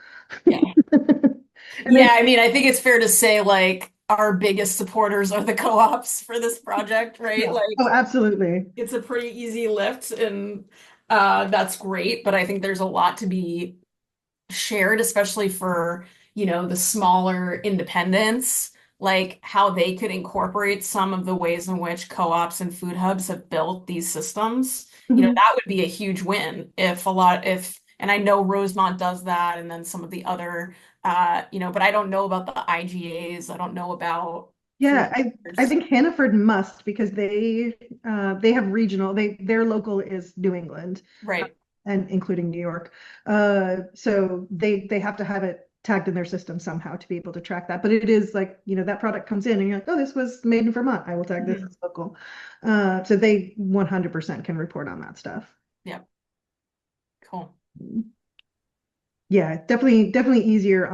Yeah. And then, Yeah, I mean, I think it's fair to say like our biggest supporters are the co-ops for this project, right? yeah. Oh, Like absolutely. it's a pretty easy lift and that's great, but I think there's a lot to be shared, especially for, the smaller independents, like how they could incorporate some of the ways in which co-ops and food hubs have built these systems. Mhm. That would be a huge win and I know Rosemont does that, and then some of the other, but I don't know about the IGAs. I don't know about food. Yeah, I think Hannaford must because they have regional, their local is New England, Right. and including New York. So they have to have it tagged in their system somehow to be able to track that. But it is like, that product comes in and you're like, oh, this was made in Vermont. I will tag this as local. So they 100% can report on that stuff. Yeah. Cool. Yeah, definitely easier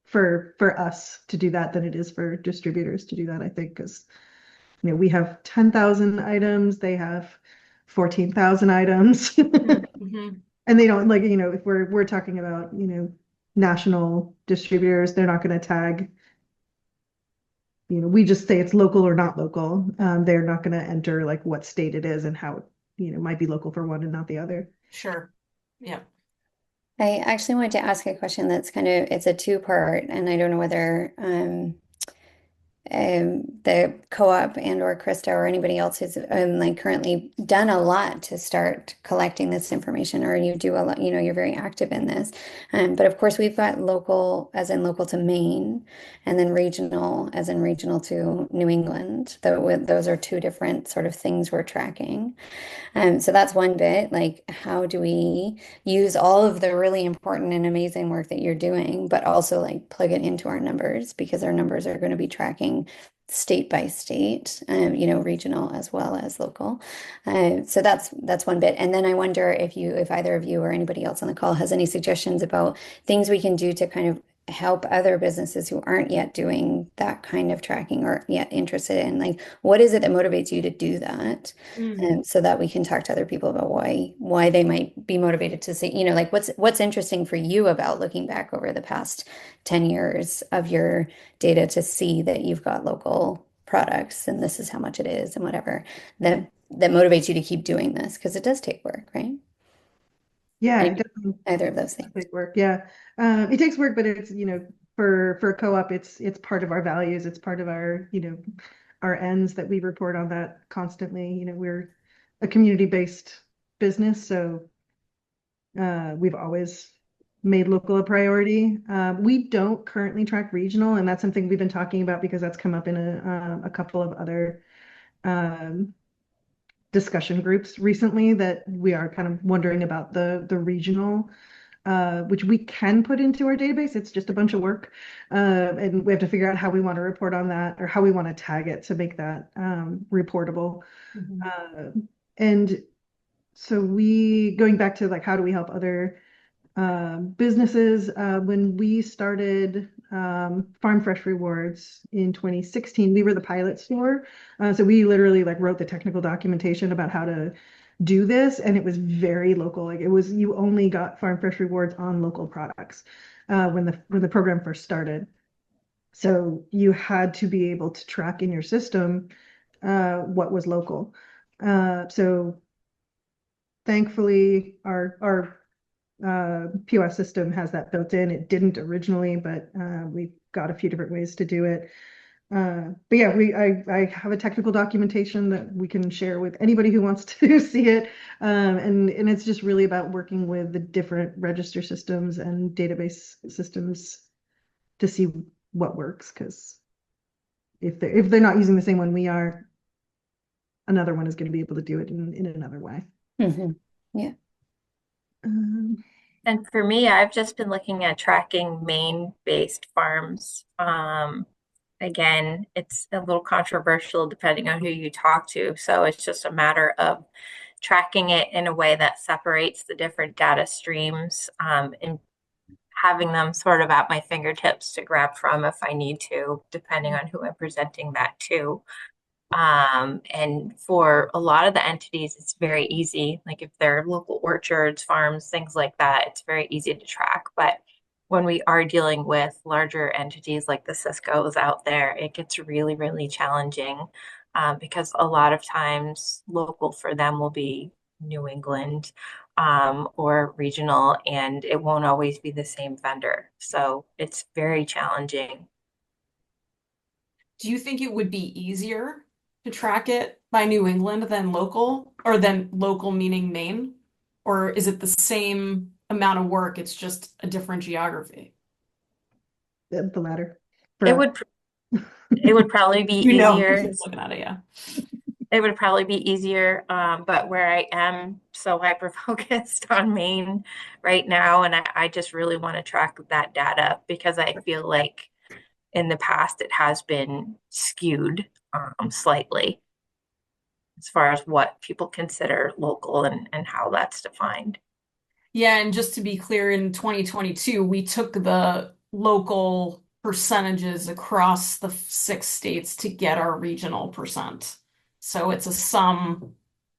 for us to do that than it is for distributors to do that, I think, because we have 10,000 items, they have 14,000 items. Mhm. And they don't, like, if we're talking about, national distributors, they're not going to tag, we just say it's local or not local. They're not going to enter like what state it is and how it might be local for one and not the other. Sure. Yeah. I actually wanted to ask a question that's it's a two-part, and I don't know whether the co-op and or Krista or anybody else who's like currently done a lot to start collecting this information, or you do a lot, you're very active in this. But of course we've got local as in local to Maine, and then regional as in regional to New England. Those are two different sort of things we're tracking. So that's one bit, like how do we use all of the really important and amazing work that you're doing, but also like plug it into our numbers because our numbers are going to be tracking state by state, regional as well as local. So that's one bit. And then I wonder if either of you or anybody else on the call has any suggestions about things we can do to kind of help other businesses who aren't yet doing that kind of tracking or yet interested in, like, what is it that motivates you to do that? So that we can talk to other people about why they might be motivated to say, like what's interesting for you about looking back over the past 10 years of your data to see that you've got local products and this is how much it is and whatever that motivates you to keep doing this because it does take work, right? Yeah, Any, either of those things. takes work. Yeah. It takes work, but it's, for co-op, it's part of our values. It's part of our, our ends that we report on that constantly. We're a community-based business, so we've always made local a priority. We don't currently track regional, and that's something we've been talking about because that's come up in a couple of other um, discussion groups recently, that we are kind of wondering about the regional, which we can put into our database. It's just a bunch of work. And we have to figure out how we want to report on that, or how we want to tag it to make that reportable. And so going back to like, how do we help other businesses? When we started Farm Fresh Rewards in 2016, we were the pilot store. So we literally like wrote the technical documentation about how to do this, and it was very local. Like, it was, you only got Farm Fresh Rewards on local products when the program first started. So you had to be able to track in your system what was local. So thankfully, our POS system has that built in. It didn't originally, but we've got a few different ways to do it. But yeah, I have a technical documentation that we can share with anybody who wants to see it. And it's just really about working with the different register systems and database systems to see what works. Because if they're not using the same one we are, another one is going to be able to do it in another way. Yeah. And for me, I've just been looking at tracking Maine-based farms. Again, it's a little controversial depending on who you talk to. So it's just a matter of tracking it in a way that separates the different data streams, and having them sort of at my fingertips to grab from if I need to, depending on who I'm presenting that to. And for a lot of the entities, it's very easy. Like if they're local orchards, farms, things like that, it's very easy to track. But when we are dealing with larger entities like the Cisco's out there, it gets really, really challenging, because a lot of times local for them will be New England, or regional, and it won't always be the same vendor. So it's very challenging. Do you think it would be easier to track it by New England than local, or than local meaning Maine? Or is it the same amount of work, it's just a different geography? The latter. It would it would probably be You know, easier. looking at it, yeah. It would probably be easier, but where I am so hyper focused on Maine right now, and I just really want to track that data because I feel like in the past it has been skewed slightly as far as what people consider local and how that's defined. Yeah, and just to be clear, in 2022, we took the local percentages across the 6 states to get our regional percent. So it's a sum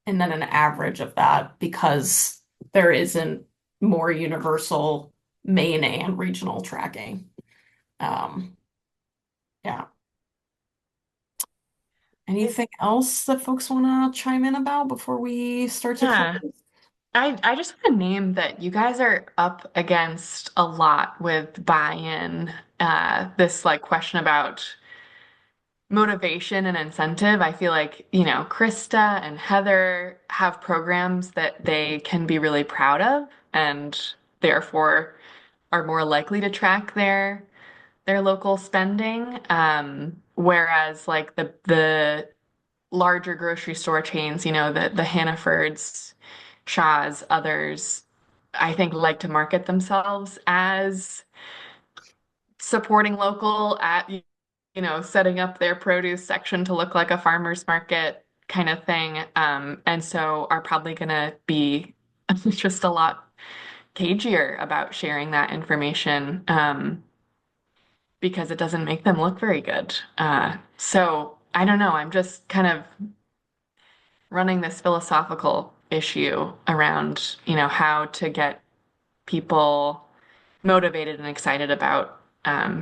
and then an average of that, because there isn't more universal Maine and regional tracking. Yeah. Anything else that folks want to chime in about before we start to Yeah. close? I just want to name that you guys are up against a lot with buy-in. This like question about motivation and incentive. I feel like, Krista and Heather have programs that they can be really proud of and therefore are more likely to track their local spending. Whereas like the larger grocery store chains, the Hannafords, Shaw's, others, I think like to market themselves as supporting local at, setting up their produce section to look like a farmer's market kind of thing. And so are probably going to be just a lot cagier about sharing that information, because it doesn't make them look very good. So I don't know. I'm just kind of running this philosophical issue around, how to get people motivated and excited about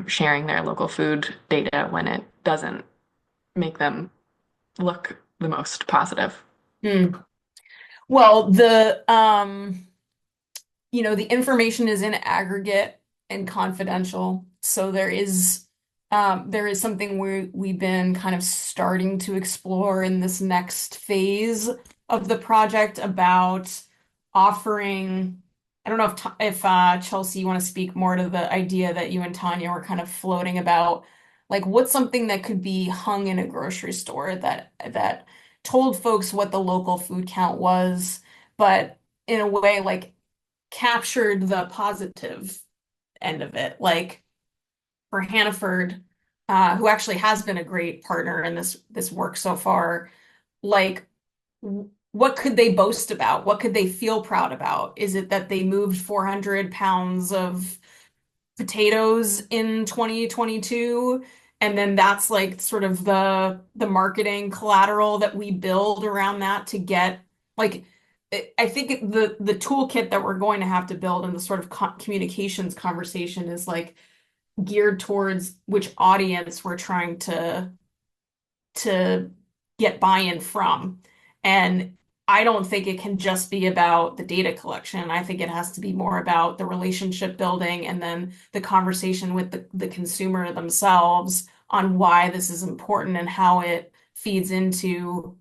sharing their local food data when it doesn't make them look the most positive. Well, the information is in aggregate and confidential. So there is something we've been kind of starting to explore in this next phase of the project about offering I don't know if Chelsea, you want to speak more to the idea that you and Tanya were kind of floating about, like what's something that could be hung in a grocery store that told folks what the local food count was, but in a way like captured the positive end of it. Like for Hannaford, who actually has been a great partner in this work so far, like what could they boast about? What could they feel proud about? Is it that they moved 400 pounds of potatoes in 2022? And then that's like sort of the marketing collateral that we build around that to get like I think the toolkit that we're going to have to build in the sort of communications conversation is like geared towards which audience we're trying to get buy-in from. And I don't think it can just be about the data collection. I think it has to be more about the relationship building and then the conversation with the consumer themselves on why this is important and how it feeds into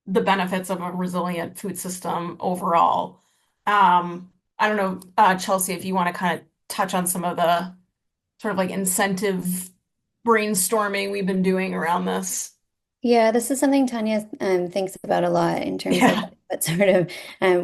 the benefits of a resilient food system overall. I don't know, Chelsea, if you want to kind of touch on some of the sort of like incentive brainstorming we've been doing around this. Yeah, this is something Tanya thinks about a lot in terms of Yeah. what sort of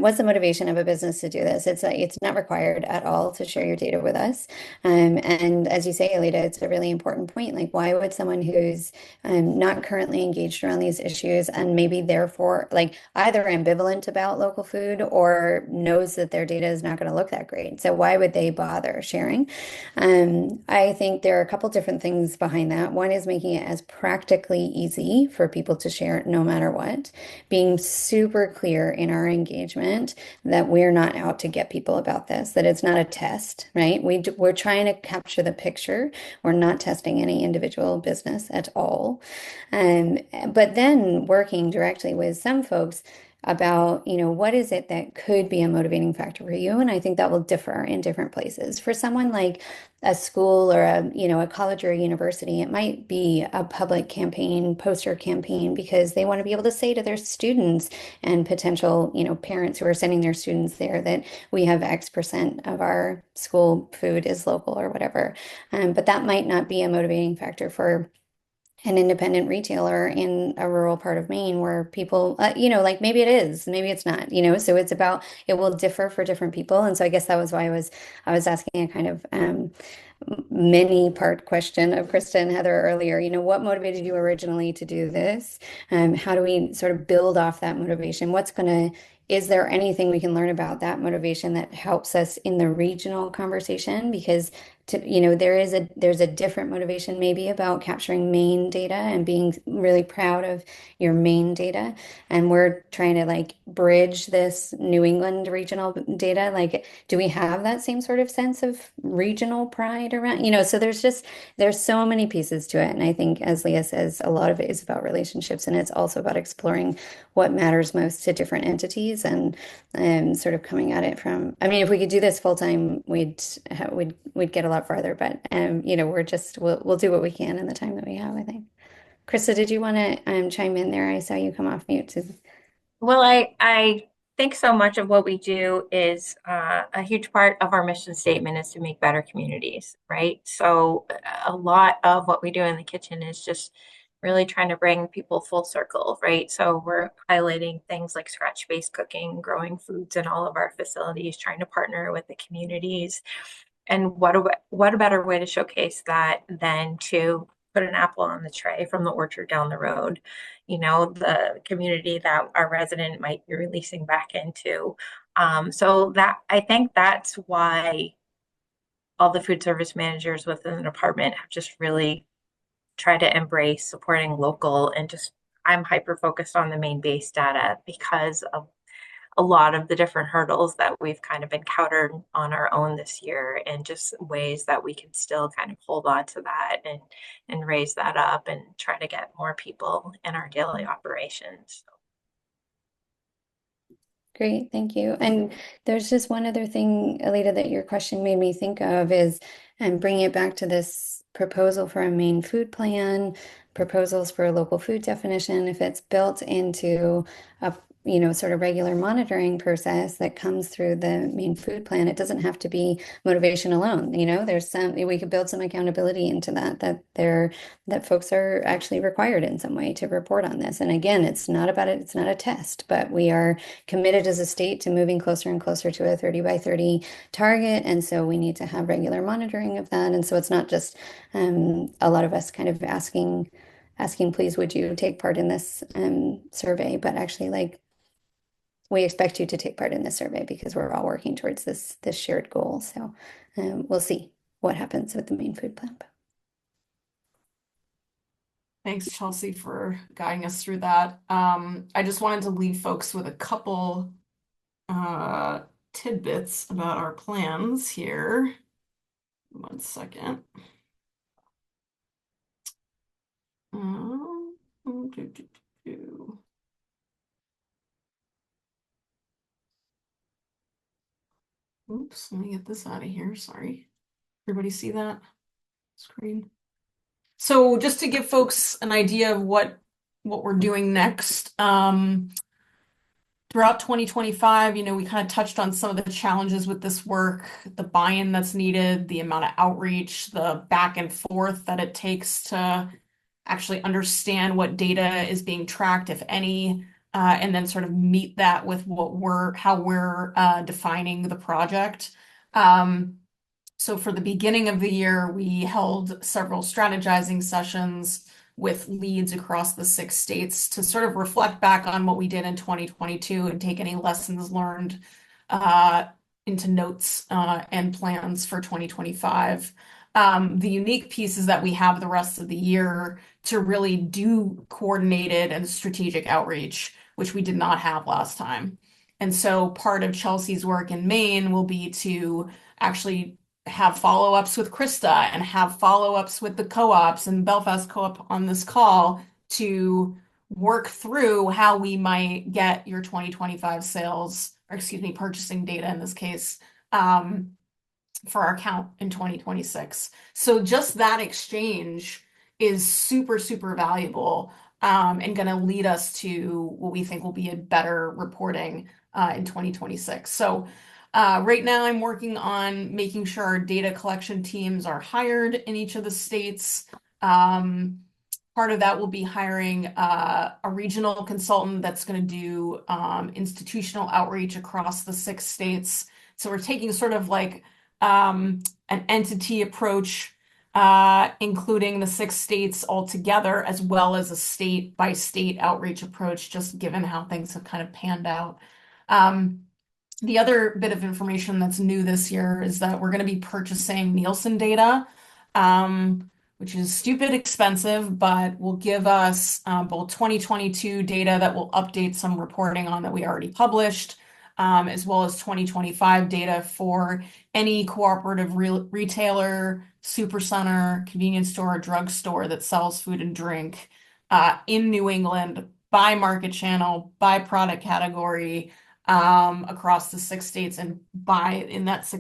what's the motivation of a business to do this. It's like it's not required at all to share your data with us. And as you say, Alita, it's a really important point. Like, why would someone who's not currently engaged around these issues and maybe therefore like either ambivalent about local food or knows that their data is not going to look that great? So why would they bother sharing? I think there are a couple different things behind that. One is making it as practically easy for people to share no matter what, being super clear in our engagement that we're not out to get people about this, that it's not a test, right? We're trying to capture the picture. We're not testing any individual business at all. But then working directly with some folks about, what is it that could be a motivating factor for you? And I think that will differ in different places. For someone like a school or a college or a university, it might be a public campaign, poster campaign, because they want to be able to say to their students and potential, parents who are sending their students there that we have X% of our school food is local or whatever. But that might not be a motivating factor for an independent retailer in a rural part of Maine where people, like maybe it is, maybe it's not, so it's about, it will differ for different people. And so I guess that was why I was asking a kind of many part question of Krista and Heather earlier. What motivated you originally to do this? How do we sort of build off that motivation? Is there anything we can learn about that motivation that helps us in the regional conversation? Because there's a different motivation maybe about capturing Maine data and being really proud of your Maine data. And we're trying to like bridge this New England regional data. Like, do we have that same sort of sense of regional pride around, so there's so many pieces to it. And I think, as Leah says, a lot of it is about relationships and it's also about exploring what matters most to different entities and sort of coming at it from, I mean, if we could do this full time, we'd get a lot farther, but we'll do what we can in the time that we have, I think. Krista, did you want to chime in there? I saw you come off mute. Well, I think so much of what we do is a huge part of our mission statement is to make better communities, right? So a lot of what we do in the kitchen is just really trying to bring people full circle, right? So we're highlighting things like scratch-based cooking, growing foods in all of our facilities, trying to partner with the communities. And what a better way to showcase that than to put an apple on the tray from the orchard down the road, the community that our resident might be releasing back into. So that I think that's why all the food service managers within the department have just really tried to embrace supporting local and just I'm hyper focused on the Maine-based data because of a lot of the different hurdles that we've kind of encountered on our own this year and just ways that we can still kind of hold on to that and raise that up and try to get more people in our daily operations. Great, thank you. And there's just one other thing, Alita, that your question made me think of is, and bringing it back to this proposal for a Maine food plan, proposals for a local food definition, if it's built into sort of regular monitoring process that comes through the Maine food plan. It doesn't have to be motivation alone. We could build some accountability into that folks are actually required in some way to report on this. And again, it's not a test, but we are committed as a state to moving closer and closer to a 30 by 30 target. And so we need to have regular monitoring of that. And so it's not just a lot of us kind of asking, please, would you take part in this survey? But actually, like, we expect you to take part in this survey because we're all working towards this shared goal. So we'll see what happens with the Maine food plan. Thanks, Chelsea, for guiding us through that. I just wanted to leave folks with a couple tidbits about our plans here. 1 second. Do, do, do. Oops, let me get this out of here. Sorry. Everybody see that screen? So just to give folks an idea of what we're doing next, throughout 2025, we kind of touched on some of the challenges with this work, the buy-in that's needed, the amount of outreach, the back and forth that it takes to actually understand what data is being tracked, if any, and then sort of meet that with how we're defining the project. So for the beginning of the year, we held several strategizing sessions with leads across the 6 states to sort of reflect back on what we did in 2022 and take any lessons learned into notes and plans for 2025. The unique piece is that we have the rest of the year to really do coordinated and strategic outreach, which we did not have last time. And so part of Chelsea's work in Maine will be to actually have follow-ups with Krista and have follow-ups with the co-ops and Belfast Co-op on this call to work through how we might get your 2025 sales, or excuse me, purchasing data in this case, for our count in 2026. So just that exchange is super, super valuable and going to lead us to what we think will be a better reporting in 2026. So right now I'm working on making sure our data collection teams are hired in each of the states. Part of that will be hiring a regional consultant that's going to do institutional outreach across the 6 states. So we're taking sort of like an entity approach, including the 6 states all together, as well as a state by state outreach approach, just given how things have kind of panned out. The other bit of information that's new this year is that we're going to be purchasing Nielsen data, which is stupid expensive, but will give us both 2022 data that will update some reporting on that we already published, as well as 2025 data for any cooperative retailer, supercenter, convenience store, or drugstore that sells food and drink in New England by market channel, by product category, across the 6 states and by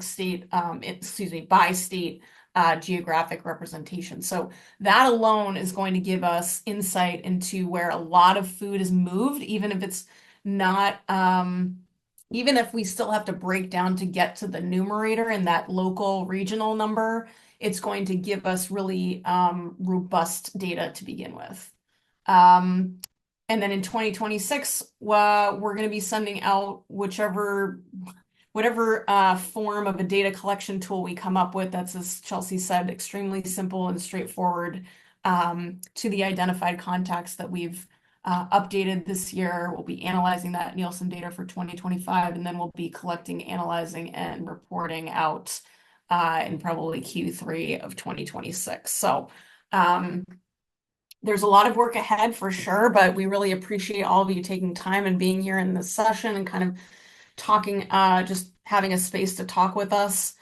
state geographic representation. So that alone is going to give us insight into where a lot of food is moved, even if it's not, even if we still have to break down to get to the numerator and that local regional number, it's going to give us really robust data to begin with. And then in 2026, we're going to be sending out whatever form of a data collection tool we come up with. That's, as Chelsea said, extremely simple and straightforward to the identified contacts that we've updated this year. We'll be analyzing that Nielsen data for 2025, and then we'll be collecting, analyzing, and reporting out in probably Q3 of 2026. So there's a lot of work ahead for sure, but we really appreciate all of you taking time and being here in this session and kind of talking, just having a space to talk with us.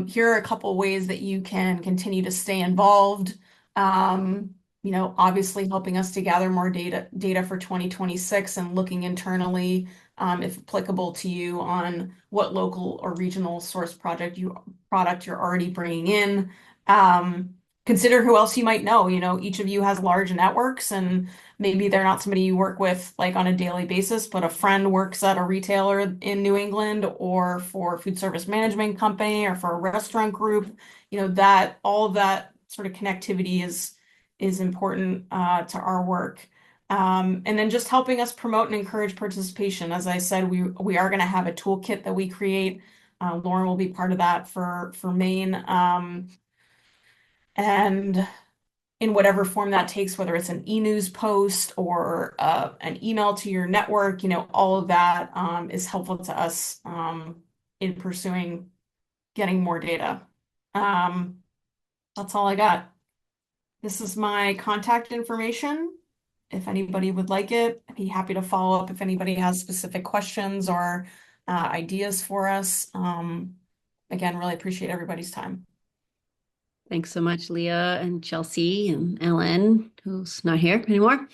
Here are a couple ways that you can continue to stay involved. Obviously helping us to gather more data for 2026 and looking internally, if applicable to you, on what local or regional source product you're already bringing in. consider who else you might know. You know, each of you has large networks, and maybe they're not somebody you work with like on a daily basis, but a friend works at a retailer in New England or for a food service management company or for a restaurant group. You know, that all of that sort of connectivity is important to our work. And then just helping us promote and encourage participation. As I said, we are going to have a toolkit that we create. Lauren will be part of that for Maine. And in whatever form that takes, whether it's an e-news post or an email to your network, you know, all of that is helpful to us in pursuing getting more data. That's all I got. This is my contact information. If anybody would like it, I'd be happy to follow up if anybody has specific questions or ideas for us. Again, really appreciate everybody's time. Thanks so much, Leah and Chelsea and Ellen, who's not here anymore.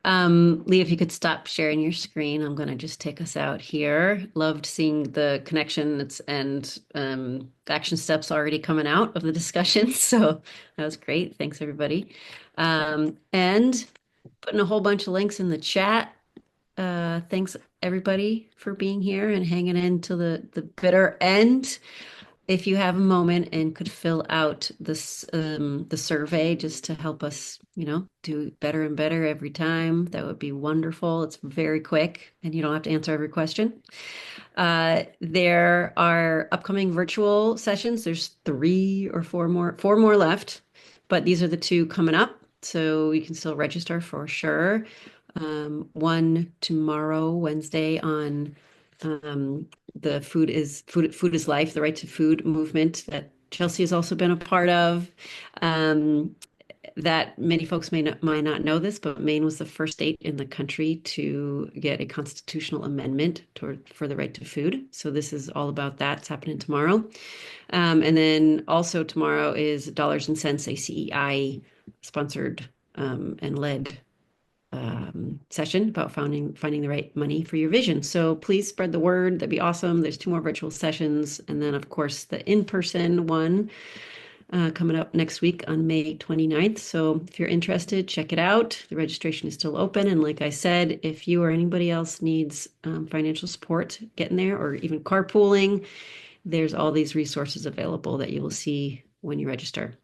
Leah, if you could stop sharing your screen, I'm going to just take us out here. Loved seeing the connections and action steps already coming out of the discussion. So that was great. Thanks, everybody. And putting a whole bunch of links in the chat. Thanks, everybody, for being here and hanging in till the bitter end. If you have a moment and could fill out this the survey just to help us, you know, do better and better every time, that would be wonderful. It's very quick and you don't have to answer every question. There are upcoming virtual sessions. There's four more left, but these are the two coming up. So you can still register for sure. One tomorrow, Wednesday, on the food is life, the right to food movement that Chelsea has also been a part of. That many folks might not know this, but Maine was the first state in the country to get a constitutional amendment for the right to food. So this is all about that. It's happening tomorrow. And then also tomorrow is Dollars and Cents, a CEI sponsored and led session about finding the right money for your vision. So please spread the word. That'd be awesome. There's two more virtual sessions. And then, of course, the in-person one coming up next week on May 29th. So if you're interested, check it out. The registration is still open. And like I said, if you or anybody else needs financial support getting there or even carpooling, there's all these resources available that you will see when you register.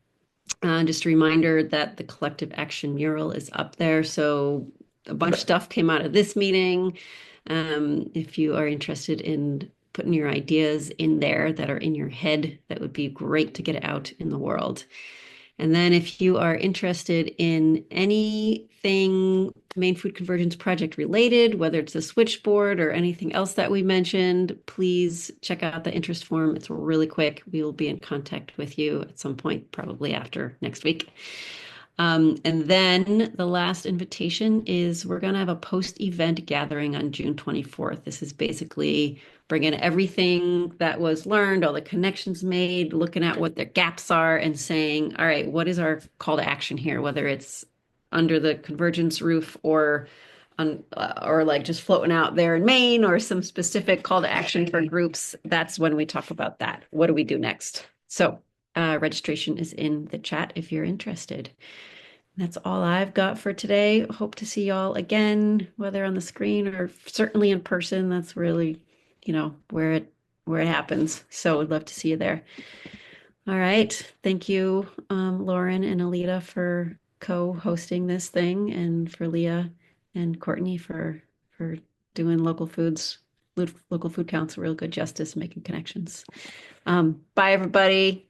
Just a reminder that the collective action mural is up there. So a bunch of stuff came out of this meeting. If you are interested in putting your ideas in there that are in your head, that would be great to get it out in the world. And then if you are interested in anything Maine Food Convergence Project related, whether it's the switchboard or anything else that we mentioned, please check out the interest form. It's really quick. We will be in contact with you at some point, probably after next week. And then the last invitation is we're going to have a post-event gathering on June 24th. This is basically bringing everything that was learned, all the connections made, looking at what the gaps are and saying, all right, what is our call to action here? Whether it's under the Convergence roof or like just floating out there in Maine or some specific call to action for groups. That's when we talk about that. What do we do next? So registration is in the chat if you're interested. That's all I've got for today. Hope to see y'all again, whether on the screen or certainly in person. That's really, you know, where it happens. So I'd love to see you there. All right. Thank you, Lauren and Alita, for co-hosting this thing, and for Leah and Courtney for doing local food counts, real good justice, making connections. Bye, everybody.